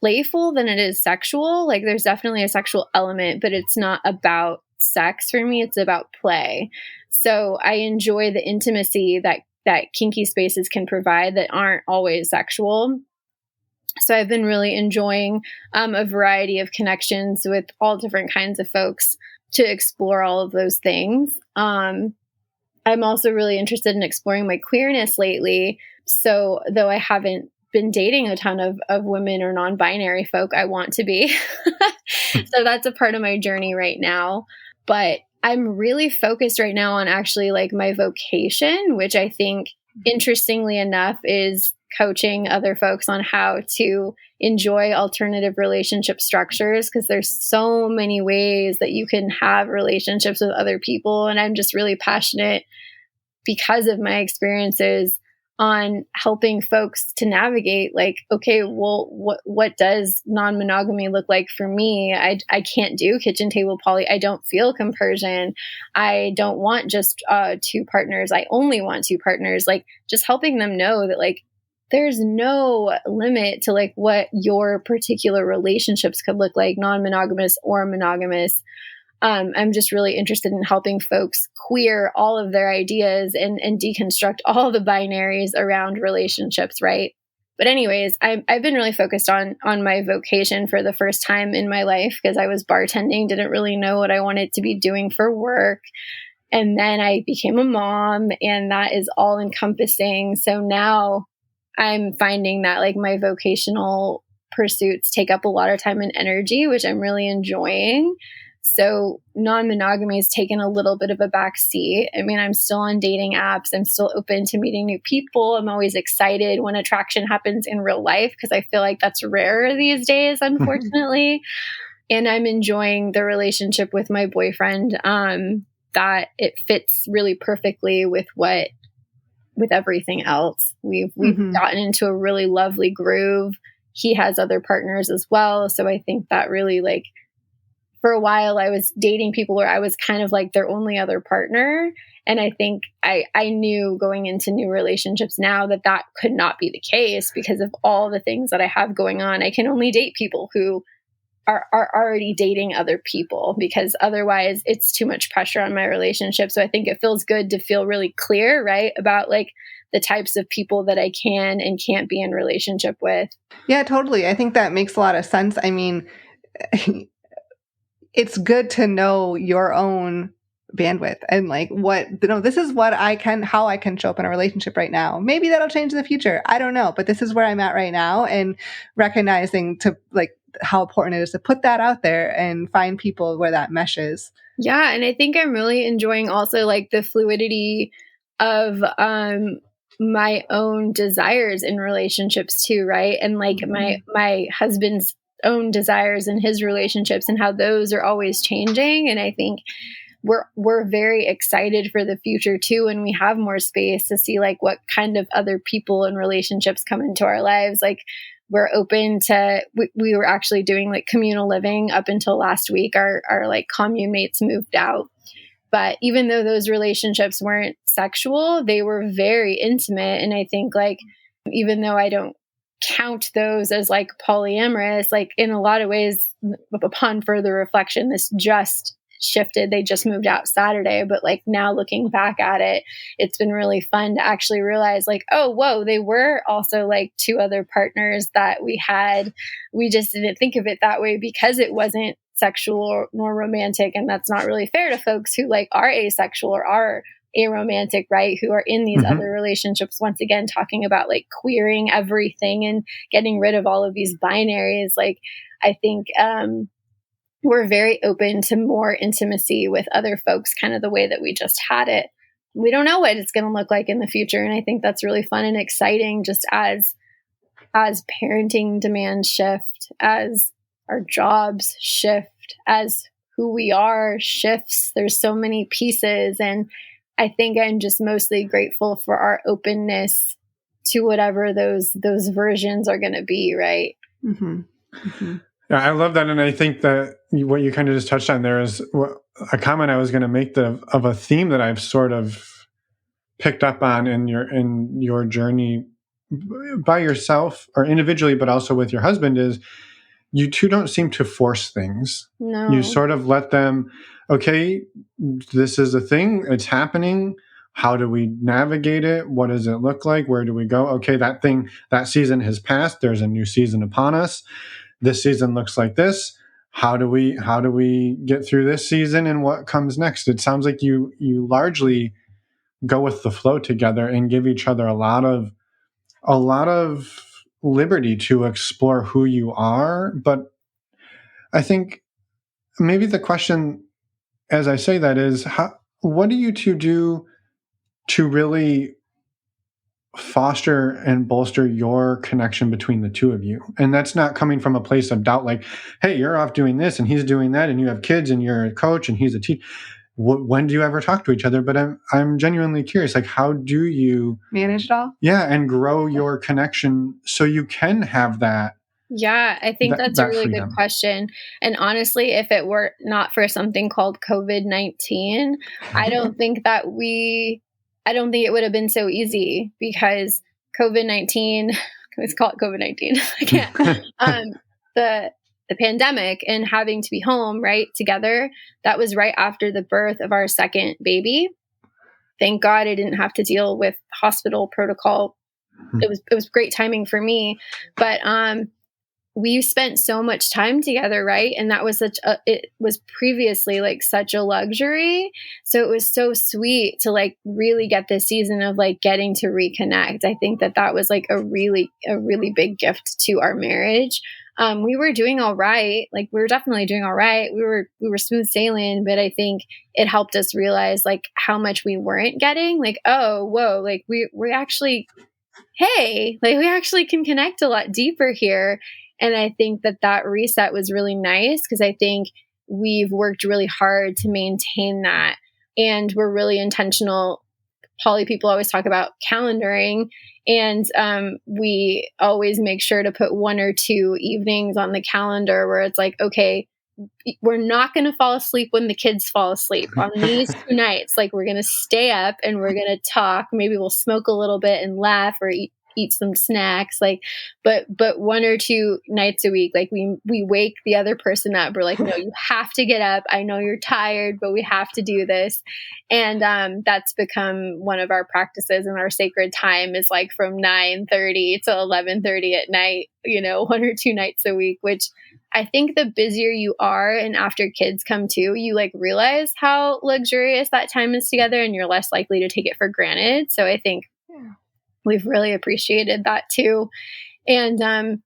playful than it is sexual. Like there's definitely a sexual element, but it's not about sex for me. It's about play. So I enjoy the intimacy that kinky spaces can provide that aren't always sexual. So I've been really enjoying a variety of connections with all different kinds of folks to explore all of those things. I'm also really interested in exploring my queerness lately. So though I haven't been dating a ton of women or non-binary folk, I want to be. So that's a part of my journey right now. But I'm really focused right now on actually like my vocation, which I think, interestingly enough, is coaching other folks on how to enjoy alternative relationship structures, because there's so many ways that you can have relationships with other people. And I'm just really passionate because of my experiences on helping folks to navigate like, okay, well, what does non-monogamy look like for me? I can't do kitchen table poly. I don't feel compersion. I don't want just 2 partners. I only want 2 partners. Like just helping them know that like, there's no limit to like what your particular relationships could look like, non-monogamous or monogamous. I'm just really interested in helping folks queer all of their ideas and deconstruct all the binaries around relationships, right? But anyways, I've been really focused on my vocation for the first time in my life, because I was bartending, didn't really know what I wanted to be doing for work. And then I became a mom, and that is all encompassing. So now I'm finding that like my vocational pursuits take up a lot of time and energy, which I'm really enjoying. So non-monogamy has taken a little bit of a back seat. I mean, I'm still on dating apps. I'm still open to meeting new people. I'm always excited when attraction happens in real life, because I feel like that's rare these days, unfortunately. And I'm enjoying the relationship with my boyfriend, that it fits really perfectly with everything else. We've gotten into a really lovely groove. He has other partners as well. So I think that really, like, for a while I was dating people where I was kind of like their only other partner. And I think I knew going into new relationships now that could not be the case, because of all the things that I have going on. I can only date people who are already dating other people, because otherwise it's too much pressure on my relationship. So I think it feels good to feel really clear, right, about like the types of people that I can and can't be in relationship with. Yeah, totally. I think that makes a lot of sense. I mean, it's good to know your own bandwidth and like this is what how I can show up in a relationship right now. Maybe that'll change in the future. I don't know, but this is where I'm at right now, and recognizing to like how important it is to put that out there and find people where that meshes. Yeah. And I think I'm really enjoying also like the fluidity of my own desires in relationships too, right? And like my husband's own desires in his relationships, and how those are always changing. And I think we're very excited for the future too, when we have more space to see like what kind of other people and relationships come into our lives. Like, we're open to, we were actually doing like communal living up until last week. Our like commune mates moved out. But even though those relationships weren't sexual, they were very intimate. And I think like, even though I don't count those as like polyamorous, like in a lot of ways, upon further reflection, this just shifted. They just moved out Saturday, but like now looking back at it, it's been really fun to actually realize like, oh, whoa, they were also like two other partners that we had. We just didn't think of it that way because it wasn't sexual nor romantic. And that's not really fair to folks who like are asexual or are aromantic, right? Who are in these other relationships. Once again, talking about like queering everything and getting rid of all of these binaries. Like, I think, we're very open to more intimacy with other folks, kind of the way that we just had it. We don't know what it's going to look like in the future. And I think that's really fun and exciting, just as parenting demands shift, as our jobs shift, as who we are shifts. There's so many pieces. And I think I'm just mostly grateful for our openness to whatever those versions are going to be, right? Mm-hmm. Mm-hmm. Yeah, I love that. And I think that what you kind of just touched on there is a comment I was going to make of a theme that I've sort of picked up on in your journey by yourself or individually, but also with your husband, is you two don't seem to force things. No. You sort of let them, okay, this is a thing, it's happening. How do we navigate it? What does it look like? Where do we go? Okay, that season has passed. There's a new season upon us. This season looks like this. How do we get through this season and what comes next? It sounds like you largely go with the flow together and give each other a lot of liberty to explore who you are. But I think maybe the question, as I say that, is what do you two do to really foster and bolster your connection between the two of you? And that's not coming from a place of doubt, like, hey, you're off doing this and he's doing that, and you have kids and you're a coach and he's a teacher. When do you ever talk to each other? But I'm genuinely curious, like, how do you manage it all? Yeah, and grow your connection so you can have that. Yeah, I think that's a really good question. And honestly, if it were not for something called COVID-19, I don't think it would have been so easy, because COVID-19, let's call it COVID-19. I can't. The pandemic and having to be home, right, together, that was right after the birth of our 2nd baby. Thank God I didn't have to deal with hospital protocol it was great timing for me. But we spent so much time together, right? And that was it was previously like such a luxury. So it was so sweet to like really get this season of like getting to reconnect. I think that was like a really big gift to our marriage. We were doing all right. Like we were definitely doing all right. We were smooth sailing, but I think it helped us realize like how much we weren't getting. Like, oh, whoa, like we actually, hey, like we actually can connect a lot deeper here. And I think that reset was really nice because I think we've worked really hard to maintain that. And we're really intentional. Poly people always talk about calendaring, and we always make sure to put 1 or 2 evenings on the calendar where it's like, okay, we're not going to fall asleep when the kids fall asleep on these 2 nights. Like we're going to stay up and we're going to talk. Maybe we'll smoke a little bit and laugh or eat some snacks, like, but 1 or 2 nights a week, like we wake the other person up. We're like, no, you have to get up. I know you're tired, but we have to do this. And that's become one of our practices, and our sacred time is like from 9:30 to 11:30 at night, 1 or 2 nights a week, which I think the busier you are and after kids come too, you like realize how luxurious that time is together and you're less likely to take it for granted. So I think we've really appreciated that too. And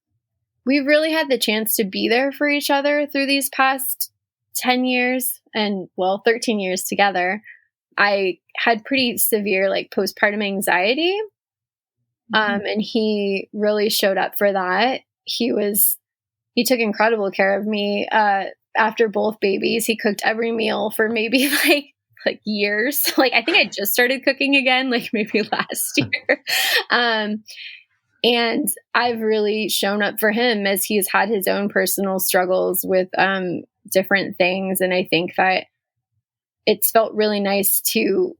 we've really had the chance to be there for each other through these past 10 years and 13 years together. I had pretty severe like postpartum anxiety. And he really showed up for that. He took incredible care of me. After both babies, he cooked every meal for maybe like years. Like I think I just started cooking again, like maybe last year. And I've really shown up for him as he's had his own personal struggles with different things. And I think that it's felt really nice to,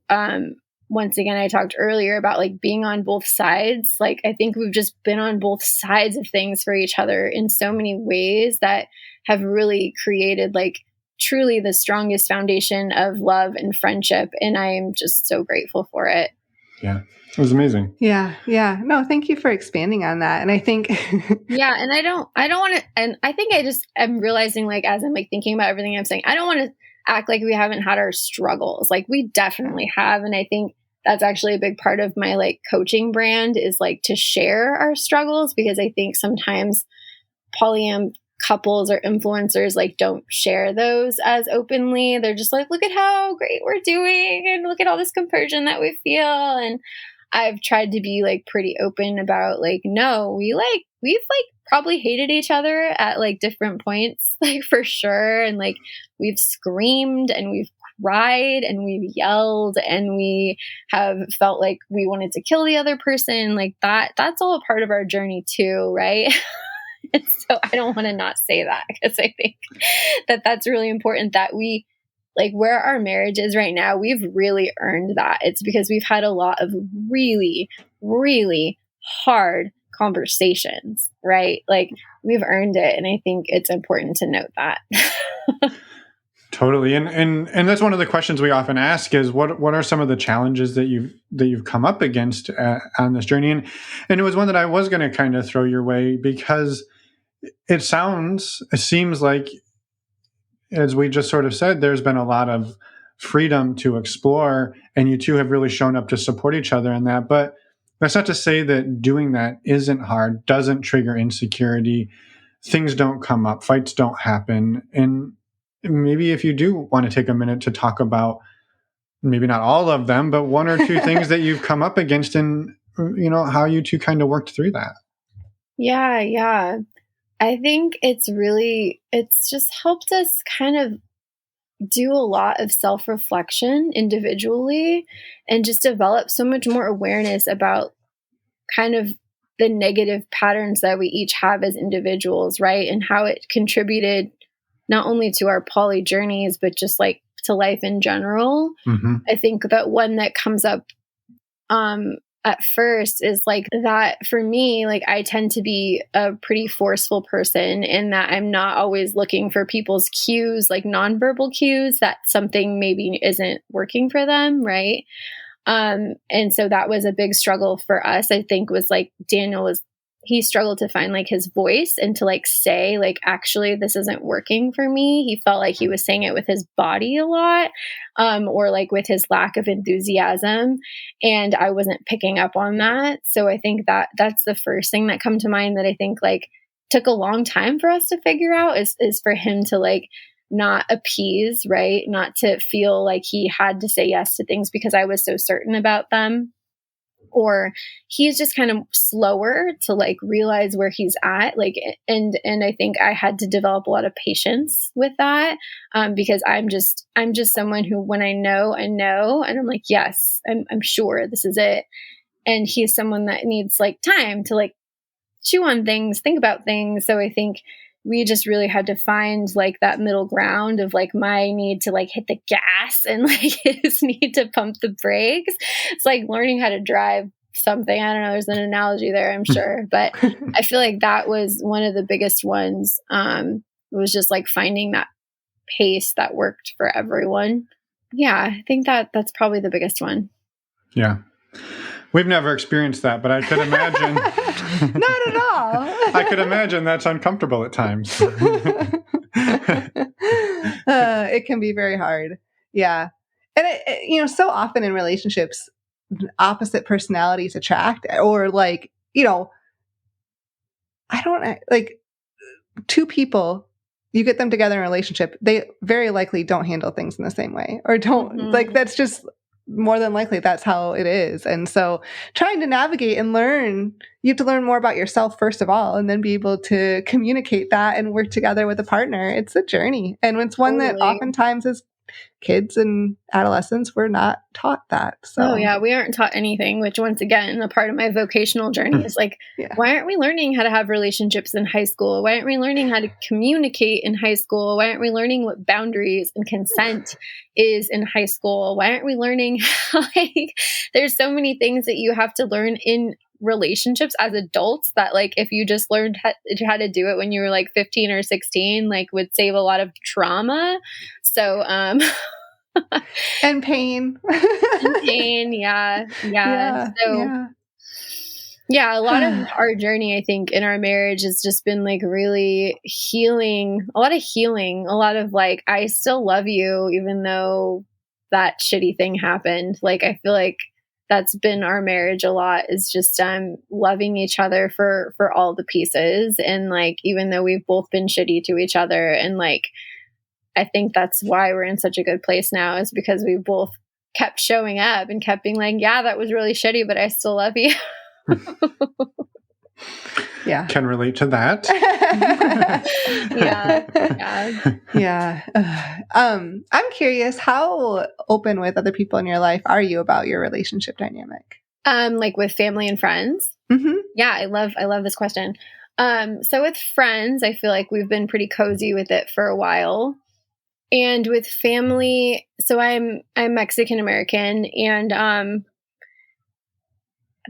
once again, I talked earlier about like being on both sides. Like I think we've just been on both sides of things for each other in so many ways that have really created like truly the strongest foundation of love and friendship. And I am just so grateful for it. Yeah, it was amazing. Yeah. No, thank you for expanding on that. And I think, yeah. And I don't want to, and I think I'm realizing like, as I'm like thinking about everything I'm saying, I don't want to act like we haven't had our struggles. Like we definitely have. And I think that's actually a big part of my like coaching brand is like to share our struggles, because I think sometimes polyam couples or influencers like don't share those as openly. They're just like, look at how great we're doing and look at all this compersion that we feel. And I've tried to be like pretty open about like, no, we've like probably hated each other at like different points, like for sure. And like we've screamed and we've cried and we've yelled and we have felt like we wanted to kill the other person. Like that's all a part of our journey too, right? And so I don't want to not say that, because I think that that's really important, that we like where our marriage is right now, we've really earned that. It's because we've had a lot of really, really hard conversations, right? Like we've earned it. And I think it's important to note that. Totally. And that's one of the questions we often ask is what are some of the challenges that you've come up against on this journey? And it was one that I was going to kind of throw your way, because it seems like, as we just sort of said, there's been a lot of freedom to explore, and you two have really shown up to support each other in that. But that's not to say that doing that isn't hard, doesn't trigger insecurity, things don't come up, fights don't happen. And maybe if you do want to take a minute to talk about maybe not all of them, but 1 or 2 things that you've come up against and, how you two kind of worked through that. Yeah. I think it's just helped us kind of do a lot of self-reflection individually and just develop so much more awareness about kind of the negative patterns that we each have as individuals, right? And how it contributed not only to our poly journeys, but just like to life in general. Mm-hmm. I think that one that comes up at first is like that for me, like I tend to be a pretty forceful person in that I'm not always looking for people's cues, like nonverbal cues that something maybe isn't working for them, right? And so that was a big struggle for us, I think, was like he struggled to find like his voice and to like say like, actually, this isn't working for me. He felt like he was saying it with his body a lot, or like with his lack of enthusiasm. And I wasn't picking up on that. So I think that that's the first thing that come to mind that I think like took a long time for us to figure out is for him to like not appease, right? Not to feel like he had to say yes to things because I was so certain about them. Or he's just kind of slower to like realize where he's at. Like, and I think I had to develop a lot of patience with that, because I'm just someone who, when I know, and I'm like, yes, I'm sure this is it. And he's someone that needs like time to like chew on things, think about things. So I think we just really had to find like that middle ground of like my need to like hit the gas and like his need to pump the brakes. It's like learning how to drive something. I don't know. There's an analogy there, I'm sure. But I feel like that was one of the biggest ones. It was just like finding that pace that worked for everyone. Yeah, I think that's probably the biggest one. Yeah. We've never experienced that, but I could imagine. Not at all. I could imagine that's uncomfortable at times. It can be very hard. Yeah. And, so often in relationships, opposite personalities attract, or like, I don't like two people, you get them together in a relationship, they very likely don't handle things in the same way or don't like, that's just more than likely that's how it is. And so trying to navigate and learn, you have to learn more about yourself first of all, and then be able to communicate that and work together with a partner. It's a journey. And it's one that oftentimes as kids and adolescents, we're not taught that. So oh yeah, we aren't taught anything, which once again, a part of my vocational journey is like, why aren't we learning how to have relationships in high school? Why aren't we learning how to communicate in high school? Why aren't we learning what boundaries and consent is in high school? Why aren't we learning like there's so many things that you have to learn in relationships as adults that like if you just learned how to do it when you were like 15 or 16 like would save a lot of trauma. So and pain. Yeah. So yeah, a lot of our journey, I think, in our marriage has just been like really healing, a lot of like, I still love you, even though that shitty thing happened. Like, I feel like that's been our marriage a lot, is just loving each other for all the pieces. And like, even though we've both been shitty to each other, and like, I think that's why we're in such a good place now, is because we both kept showing up and kept being like, yeah, that was really shitty, but I still love you. Yeah. Can relate to that. Yeah. I'm curious, how open with other people in your life are you about your relationship dynamic? Like with family and friends? Mm-hmm. Yeah, I love this question. So with friends, I feel like we've been pretty cozy with it for a while. And with family, so I'm Mexican American, and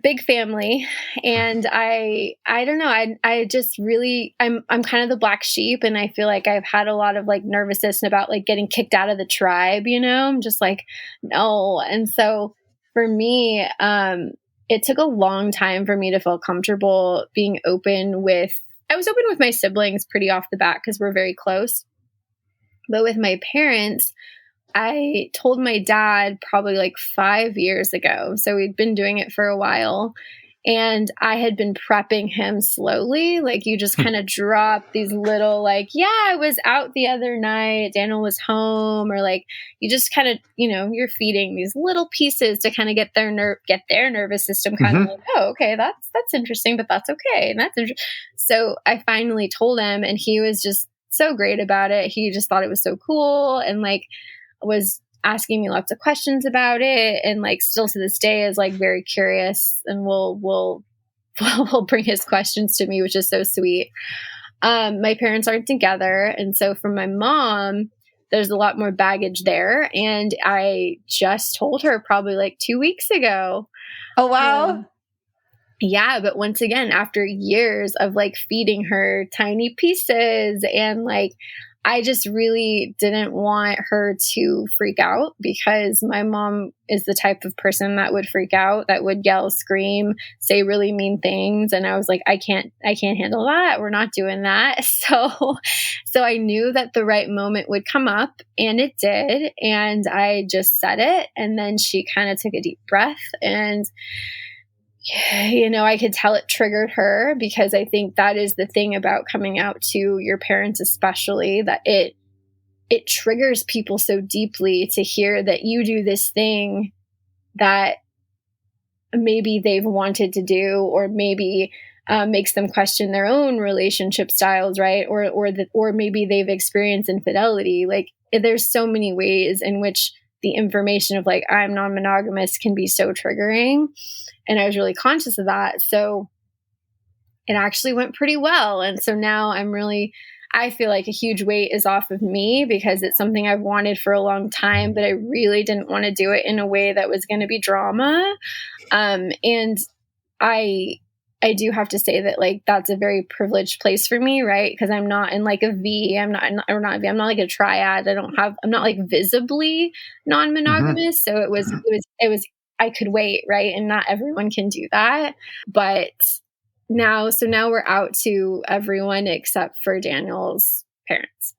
big family, and I don't know, I just really I'm kind of the black sheep, and I feel like I've had a lot of like nervousness about like getting kicked out of the tribe, I'm just like, no. And so for me, it took a long time for me to feel comfortable being open with, I was open with my siblings pretty off the bat because we're very close. But with my parents, I told my dad probably like 5 years ago. So we'd been doing it for a while. And I had been prepping him slowly. Like you just kind of drop these little like, yeah, I was out the other night, Daniel was home, or like you just kind of, you're feeding these little pieces to kind of get their nervous system kind of like, oh, okay, that's interesting, but that's okay. And that's interesting. So I finally told him, and he was just so great about it. He just thought it was so cool, and like was asking me lots of questions about it, and like still to this day is like very curious, and will bring his questions to me, which is so sweet. My parents aren't together, and so for my mom, there's a lot more baggage there, and I just told her probably like 2 weeks ago. Oh wow. Yeah, but once again, after years of like feeding her tiny pieces and like I just really didn't want her to freak out, because my mom is the type of person that would freak out, that would yell, scream, say really mean things. And I was like, I can't handle that. We're not doing that. So I knew that the right moment would come up, and it did. And I just said it. And then she kind of took a deep breath, and I could tell it triggered her, because I think that is the thing about coming out to your parents, especially, that it triggers people so deeply to hear that you do this thing that maybe they've wanted to do, or maybe makes them question their own relationship styles, right? Or maybe they've experienced infidelity. Like, there's so many ways in which the information of like, I'm non-monogamous, can be so triggering. And I was really conscious of that. So it actually went pretty well. And so now I feel like a huge weight is off of me, because it's something I've wanted for a long time, but I really didn't want to do it in a way that was going to be drama. And I do have to say that, like, that's a very privileged place for me, right? Because I'm not in like a V. I'm not like a triad. I'm not like visibly non-monogamous. So it was I could wait, right? And not everyone can do that. But now we're out to everyone except for Daniel's parents.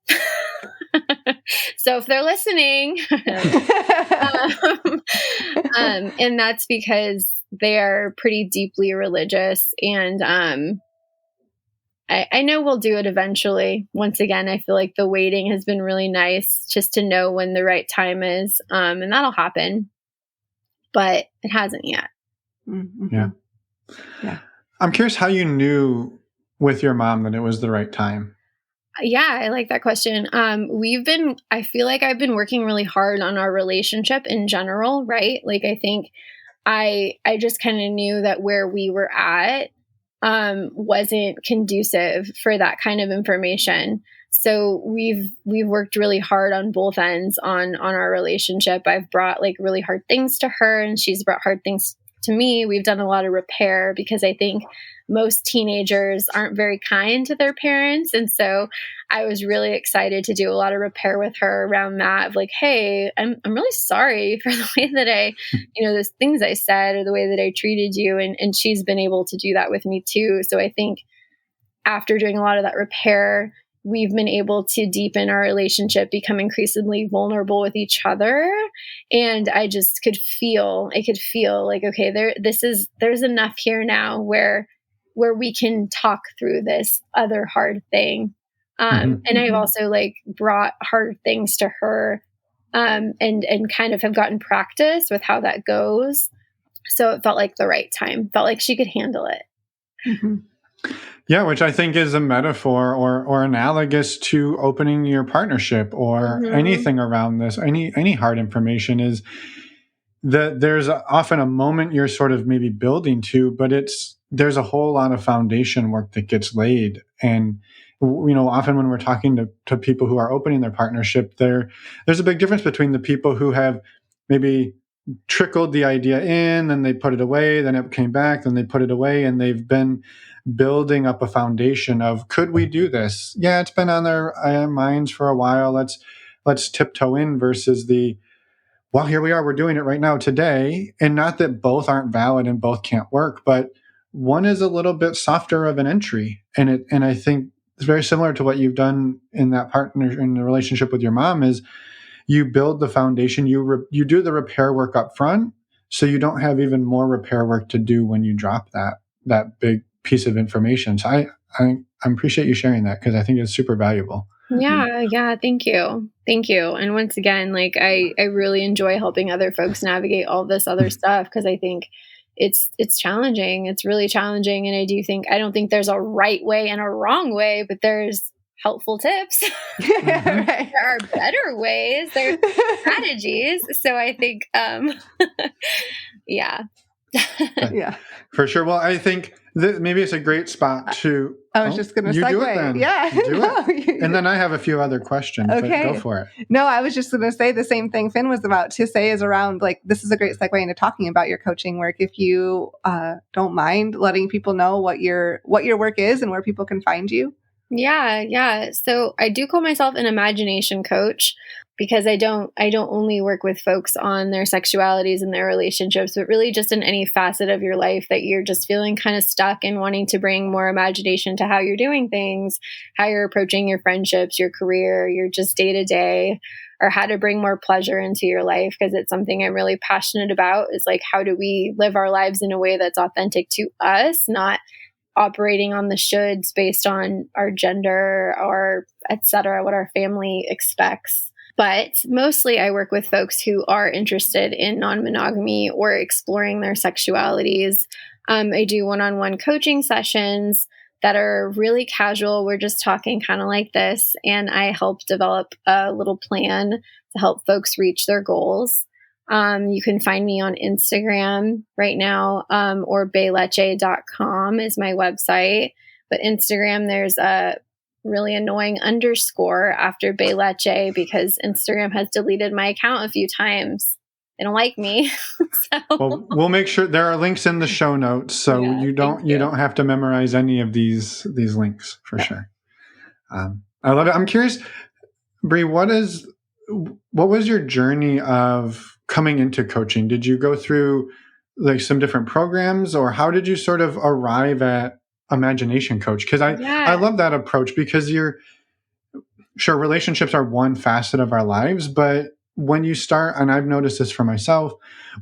So if they're listening, and that's because they are pretty deeply religious, and I know we'll do it eventually. Once again, I feel like the waiting has been really nice, just to know when the right time is, and that'll happen. But it hasn't yet. Mm-hmm. Yeah. I'm curious how you knew with your mom that it was the right time. Yeah, I like that question. I feel like I've been working really hard on our relationship in general, right? Like, I think I just kind of knew that where we were at wasn't conducive for that kind of information. So we've worked really hard on both ends on our relationship. I've brought like really hard things to her, and she's brought hard things to me. We've done a lot of repair, because I think most teenagers aren't very kind to their parents. And so I was really excited to do a lot of repair with her around that, of like, hey, I'm really sorry for the way that those things I said, or the way that I treated you. And she's been able to do that with me too. So I think after doing a lot of that repair, we've been able to deepen our relationship, become increasingly vulnerable with each other. And I could feel like, okay, there's enough here now where we can talk through this other hard thing. And I've also like brought hard things to her, and kind of have gotten practice with how that goes. So it felt like the right time, felt like she could handle it. Mm-hmm. Yeah, which I think is a metaphor or analogous to opening your partnership, or anything around this. Any hard information is that there's often a moment you're sort of maybe building to, but there's a whole lot of foundation work that gets laid. And often when we're talking to people who are opening their partnership, there's a big difference between the people who have maybe trickled the idea in, then they put it away, then it came back, then they put it away, and they've been building up a foundation of, could we do this? Yeah, it's been on their minds for a while. Let's tiptoe in, versus well, here we are, we're doing it right now today. And not that both aren't valid and both can't work, but one is a little bit softer of an entry. And I think it's very similar to what you've done in that partner, in the relationship with your mom, is you build the foundation, you do the repair work up front, so you don't have even more repair work to do when you drop that big piece of information. So I appreciate you sharing that, because I think it's super valuable. Yeah. Thank you. And once again, like I really enjoy helping other folks navigate all this other stuff, because I think it's challenging. It's really challenging. And I don't think there's a right way and a wrong way, but there's helpful tips. Right. There are better ways. There are strategies. So I think, yeah. Yeah. For sure. Well, I think maybe it's a great spot to... I was just going to segue. You do it then. Yeah. You do it. And then I have a few other questions, okay. But go for it. No, I was just going to say the same thing Finn was about to say, is around, like, this is a great segue into talking about your coaching work. If you don't mind letting people know what your work is and where people can find you. Yeah. So I do call myself an imagination coach because I don't only work with folks on their sexualities and their relationships, but really just in any facet of your life that you're just feeling kind of stuck and wanting to bring more imagination to how you're doing things, how you're approaching your friendships, your career, your just day to day, or how to bring more pleasure into your life. Because it's something I'm really passionate about, is like, how do we live our lives in a way that's authentic to us, not operating on the shoulds based on our gender or et cetera, what our family expects. But mostly I work with folks who are interested in non-monogamy or exploring their sexualities. I do one-on-one coaching sessions that are really casual. We're just talking kind of like this, and I help develop a little plan to help folks reach their goals. You can find me on Instagram right now, or beleche.com is my website. But Instagram, there's a really annoying underscore after Beleche because Instagram has deleted my account a few times. They don't like me. So. Well, we'll make sure there are links in the show notes, so Yeah, you don't have to memorize any of these links for sure. I love it. I'm curious, Bree, what was your journey of coming into coaching? Did you go through like some different programs, or how did you sort of arrive at imagination coach? Because I love that approach, because relationships are one facet of our lives, but when you start, and I've noticed this for myself,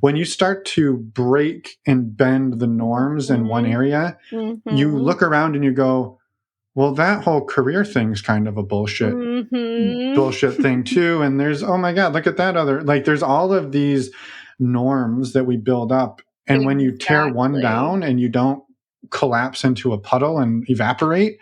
when you start to break and bend the norms in one area, you look around and you go, well, that whole career thing's kind of a bullshit thing too. And there's, oh my God, look at that other, like there's all of these norms that we build up. And when you tear one down and you don't collapse into a puddle and evaporate,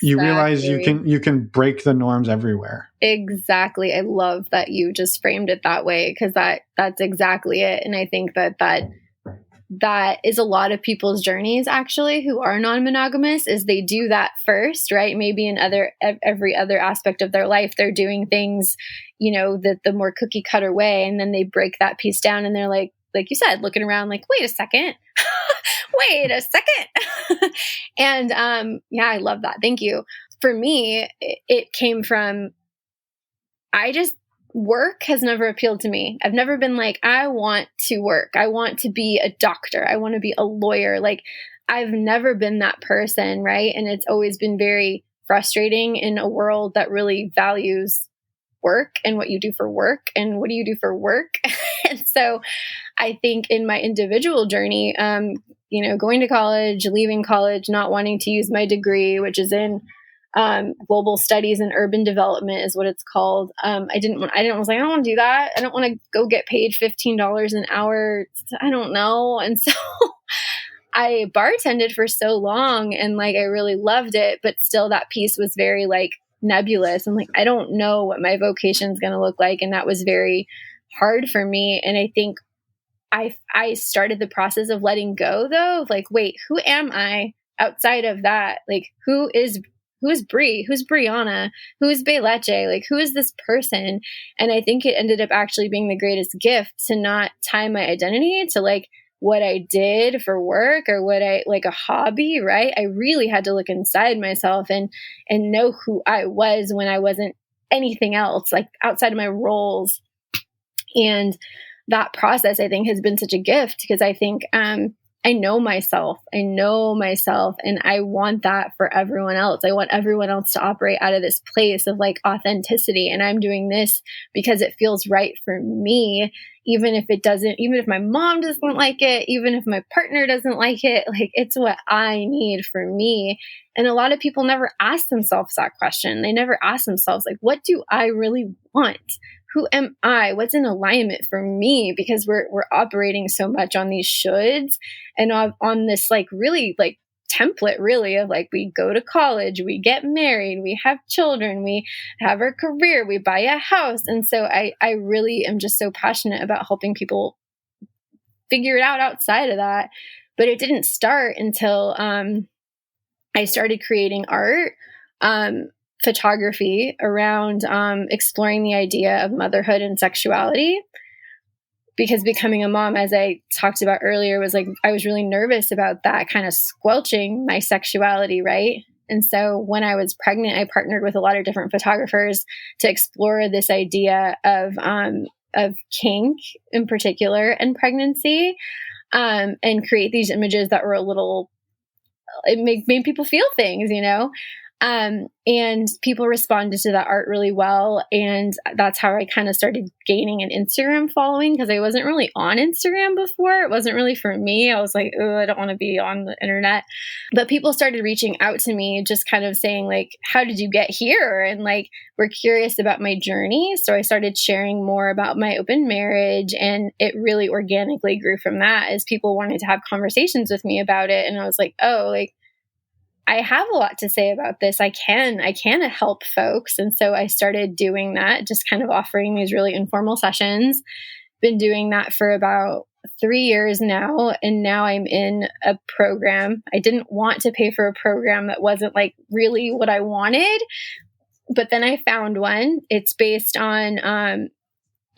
you realize you can break the norms everywhere. Exactly. I love that you just framed it that way, because that's exactly it. And I think that is a lot of people's journeys, actually, who are non-monogamous, is they do that first, right? Maybe in every other aspect of their life, they're doing things, the more cookie cutter way. And then they break that piece down and they're like you said, looking around like, wait a second. And I love that. Thank you. For me, it came from, work has never appealed to me. I've never been like, I want to work. I want to be a doctor. I want to be a lawyer. Like, I've never been that person, right? And it's always been very frustrating in a world that really values work and what you do for work and what do you do for work. And so I think in my individual journey, going to college, leaving college, not wanting to use my degree, which is in global studies and urban development is what it's called. I was like, I don't want to do that. I don't want to go get paid $15 an hour. I don't know. And so I bartended for so long, and like, I really loved it, but still that piece was very like nebulous. I'm like, I don't know what my vocation is going to look like. And that was very hard for me. And I think I started the process of letting go, though, of like, wait, who am I outside of that? Like, who is Bree? Who's Brianna? Who's Beleche? Like, who is this person? And I think it ended up actually being the greatest gift to not tie my identity to like what I did for work or what I like a hobby, right? I really had to look inside myself and know who I was when I wasn't anything else, like outside of my roles. And that process, I think, has been such a gift, because I think I know myself, and I want that for everyone else. I want everyone else to operate out of this place of like authenticity. And I'm doing this because it feels right for me, even if my mom doesn't like it, even if my partner doesn't like it, like it's what I need for me. And a lot of people never ask themselves that question. They never ask themselves, like, what do I really want? Who am I? What's in alignment for me? Because we're operating so much on these shoulds and on this like really like template really of like, we go to college, we get married, we have children, we have our career, we buy a house. And so I really am just so passionate about helping people figure it out outside of that. But it didn't start until I started creating art, photography around exploring the idea of motherhood and sexuality. Because becoming a mom, as I talked about earlier, was like, I was really nervous about that kind of squelching my sexuality, right? And so when I was pregnant, I partnered with a lot of different photographers to explore this idea of kink in particular and pregnancy, and create these images that were it made people feel things, and people responded to that art really well. And that's how I kind of started gaining an Instagram following, because I wasn't really on Instagram before. It wasn't really for me. I was like, oh, I don't want to be on the internet. But people started reaching out to me, just kind of saying like, how did you get here? And like, we're curious about my journey. So I started sharing more about my open marriage, and it really organically grew from that as people wanted to have conversations with me about it. And I was like, oh, like, I have a lot to say about this. I can help folks. And so I started doing that, just kind of offering these really informal sessions. Been doing that for about 3 years now. And now I'm in a program. I didn't want to pay for a program that wasn't like really what I wanted, but then I found one. It's based on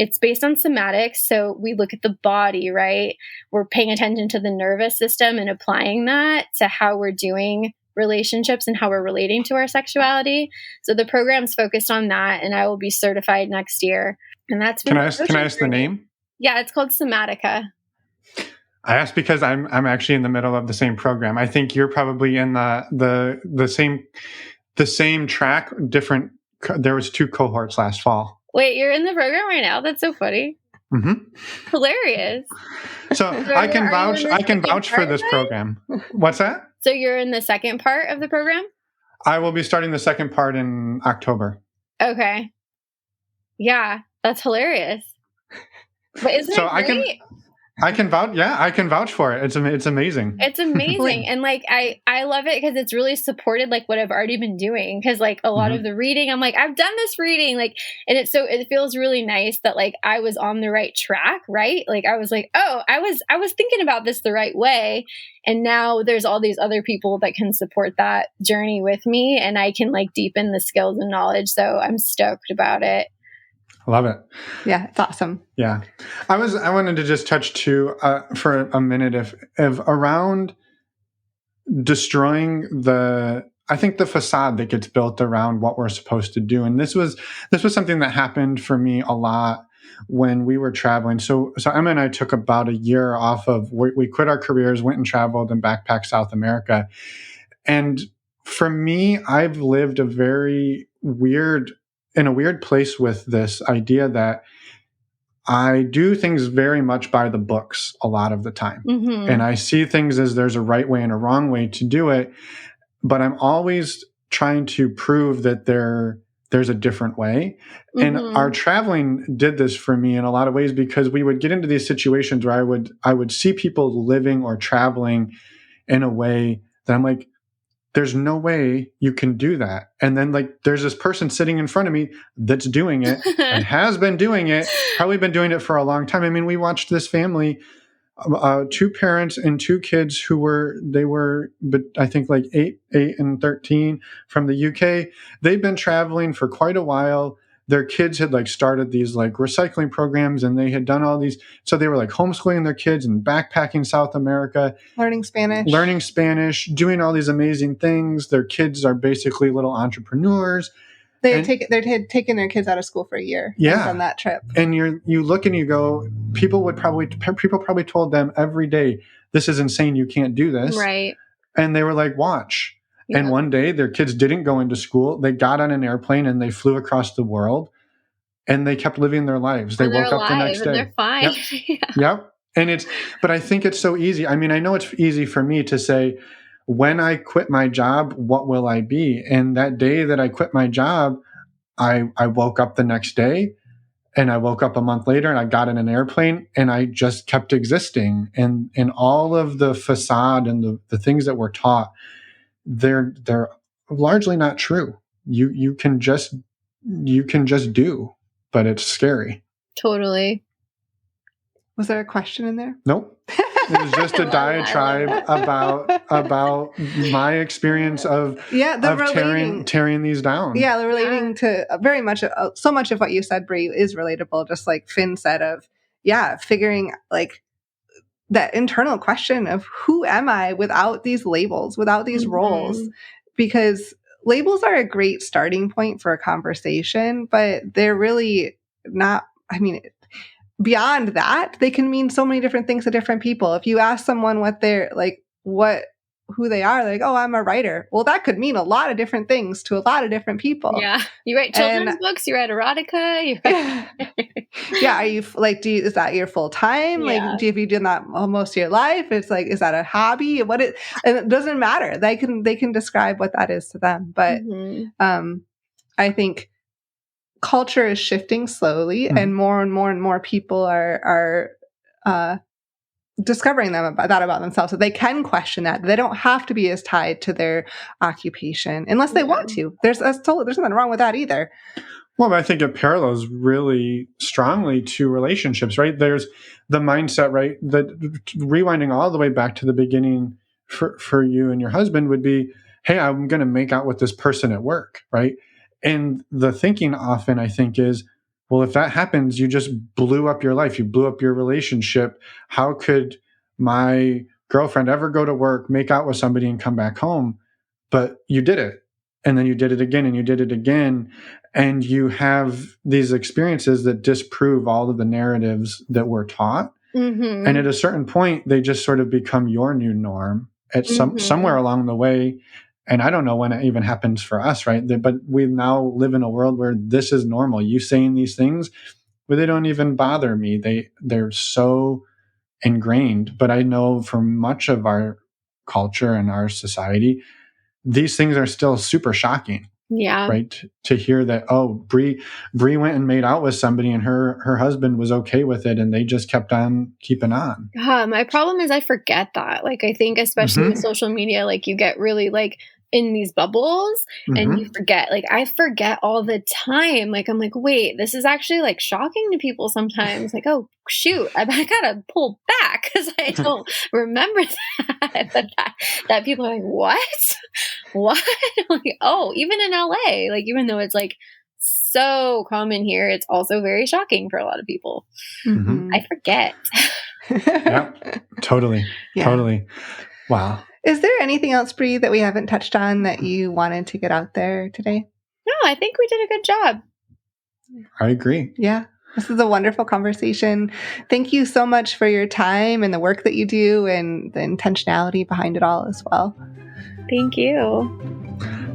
somatics. So we look at the body, right? We're paying attention to the nervous system and applying that to how we're doing relationships and how we're relating to our sexuality. So the program's focused on that, and I will be certified next year. And that's Can I ask the name? Yeah, it's called Somatica. I asked because I'm actually in the middle of the same program. I think you're probably in the same track, different. There was 2 cohorts last fall. Wait, you're in the program right now? That's so funny. Mm-hmm. Hilarious. So I can vouch for this program. What's that? So you're in the second part of the program? I will be starting the second part in October. Okay. Yeah, that's hilarious. But isn't it great? I can vouch. Yeah, I can vouch for it. It's amazing. It's amazing. And like, I love it because it's really supported like what I've already been doing. Cause like a lot of the reading, I'm like, I've done this reading, like, and it feels really nice that like I was on the right track, right? Like I was like, oh, I was thinking about this the right way. And now there's all these other people that can support that journey with me, and I can like deepen the skills and knowledge. So I'm stoked about it. Love it. Yeah, it's awesome. Yeah. I wanted to just touch too for a minute if around destroying the facade that gets built around what we're supposed to do. And this was something that happened for me a lot when we were traveling. So Emma and I took about a year off we quit our careers, went and traveled and backpacked South America. And for me, I've lived in a weird place with this idea that I do things very much by the books a lot of the time. Mm-hmm. And I see things as there's a right way and a wrong way to do it. But I'm always trying to prove that there's a different way. Mm-hmm. And our traveling did this for me in a lot of ways, because we would get into these situations where I would see people living or traveling in a way that I'm like, there's no way you can do that. And then like, there's this person sitting in front of me that's doing it and has been doing it, probably been doing it for a long time. I mean, we watched this family, 2 parents and 2 kids but I think like 8 and 13 from the UK. They've been traveling for quite a while. Their kids had like started these like recycling programs, and they had done all these. So they were like homeschooling their kids and backpacking South America, learning Spanish, doing all these amazing things. Their kids are basically little entrepreneurs. They had taken their kids out of school for a year. Yeah, on that trip. And you look and you go, people probably told them every day, this is insane. You can't do this. Right. And they were like, watch. Yeah. And one day their kids didn't go into school. They got on an airplane and they flew across the world, and they kept living their lives. They woke up the next day. They're fine. Yep. Yeah. Yep. And but I think it's so easy. I mean, I know it's easy for me to say, when I quit my job, what will I be? And that day that I quit my job, I woke up the next day, and I woke up a month later, and I got in an airplane, and I just kept existing. And all of the facade and the things that we're taught, they're largely not true. You can just do, but it's scary. Totally. Was there a question in there? Nope. It was just a diatribe about my experience of tearing these down. Yeah, the relating to very much, so much of what you said, Bree, is relatable. Just like Finn said, figuring like that internal question of who am I without these labels, without these roles, because labels are a great starting point for a conversation, but they're really not, beyond that, they can mean so many different things to different people. If you ask someone what they're like, who they are, they're like, oh, I'm a writer. Well, that could mean a lot of different things to a lot of different people. Yeah. You write children's books, you write erotica. You write yeah. Are you like, is that your full time? Yeah. Like, have you done that most of your life? It's like, is that a hobby? And it doesn't matter. They can describe what that is to them. But, I think culture is shifting slowly, and more and more people are discovering about themselves, so they can question that. They don't have to be as tied to their occupation unless they want to. There's nothing wrong with that either. Well, I think it parallels really strongly to relationships, right? There's the mindset, right? That rewinding all the way back to the beginning for you and your husband would be, hey, I'm going to make out with this person at work, right? And the thinking often, I think, is, well, if that happens, you just blew up your life. You blew up your relationship. How could my girlfriend ever go to work, make out with somebody, and come back home? But you did it. And then you did it again, and you did it again. And you have these experiences that disprove all of the narratives that we're taught. And at a certain point, they just sort of become your new norm at somewhere along the way. And I don't know when it even happens for us, right? But we now live in a world where this is normal. You saying these things, but they don't even bother me. They're so ingrained. But I know for much of our culture and our society, these things are still super shocking. Yeah. Right. To hear that, oh, Bree went and made out with somebody and her husband was okay with it, and they just kept on keeping on. My problem is I forget that. Like, I think especially with social media, like you get really like in these bubbles and you forget. Like, I forget all the time. Like, I'm like, wait, this is actually like shocking to people sometimes. Like, oh shoot, I gotta pull back because I don't remember that people are like, what? Like, oh, even in LA, like, even though it's like so common here, it's also very shocking for a lot of people. I forget. Yeah, totally. Wow. Is there anything else, Bree, that we haven't touched on that you wanted to get out there today? No, I think we did a good job. I agree. Yeah. This is a wonderful conversation. Thank you so much for your time and the work that you do and the intentionality behind it all as well. Thank you.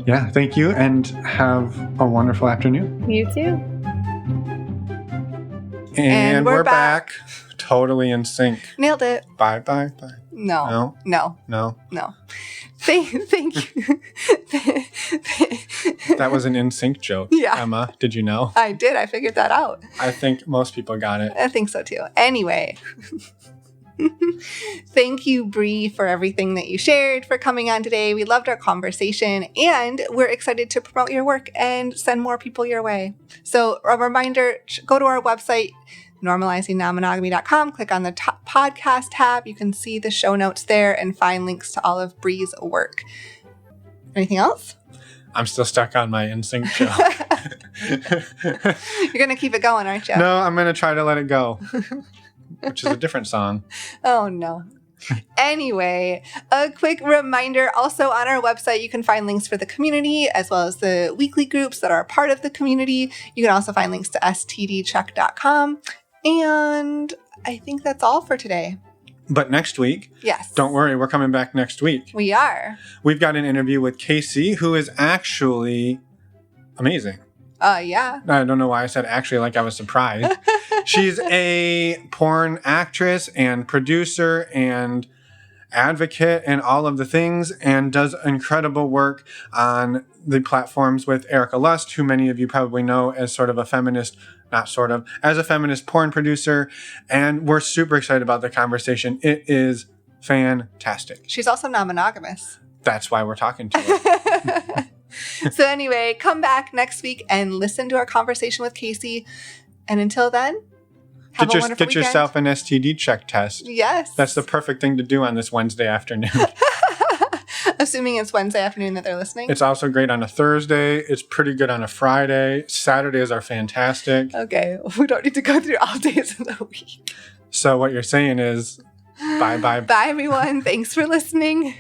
Yeah, thank you, and have a wonderful afternoon. You too. And we're back. Totally in sync. Nailed it. Bye. No. Thank you. That was an in sync joke. Yeah. Emma, did you know? I did. I figured that out. I think most people got it. I think so too. Anyway. Thank you, Bree, for everything that you shared, for coming on today. We loved our conversation, and we're excited to promote your work and send more people your way. So a reminder, go to our website, normalizingnonmonogamy.com, click on the top podcast tab. You can see the show notes there and find links to all of Bree's work. Anything else? I'm still stuck on my in sync joke. You're going to keep it going, aren't you? No, I'm going to try to let it go. Which is a different song. Oh, no. Anyway, a quick reminder, also on our website, you can find links for the community as well as the weekly groups that are a part of the community. You can also find links to stdcheck.com. And I think that's all for today. But next week, yes, don't worry, we're coming back next week. We are. We've got an interview with Casey, who is actually amazing. Yeah. I don't know why I said actually like I was surprised. She's a porn actress and producer and advocate and all of the things, and does incredible work on the platforms with Erica Lust, who many of you probably know as sort of a feminist, as a feminist porn producer. And we're super excited about the conversation. It is fantastic. She's also non-monogamous. That's why we're talking to her. So anyway, come back next week and listen to our conversation with Casey. And until then, have a wonderful weekend. Get yourself an STD check test. Yes. That's the perfect thing to do on this Wednesday afternoon. Assuming it's Wednesday afternoon that they're listening. It's also great on a Thursday. It's pretty good on a Friday. Saturdays are fantastic. Okay. We don't need to go through all days of the week. So what you're saying is bye. Bye, everyone. Thanks for listening.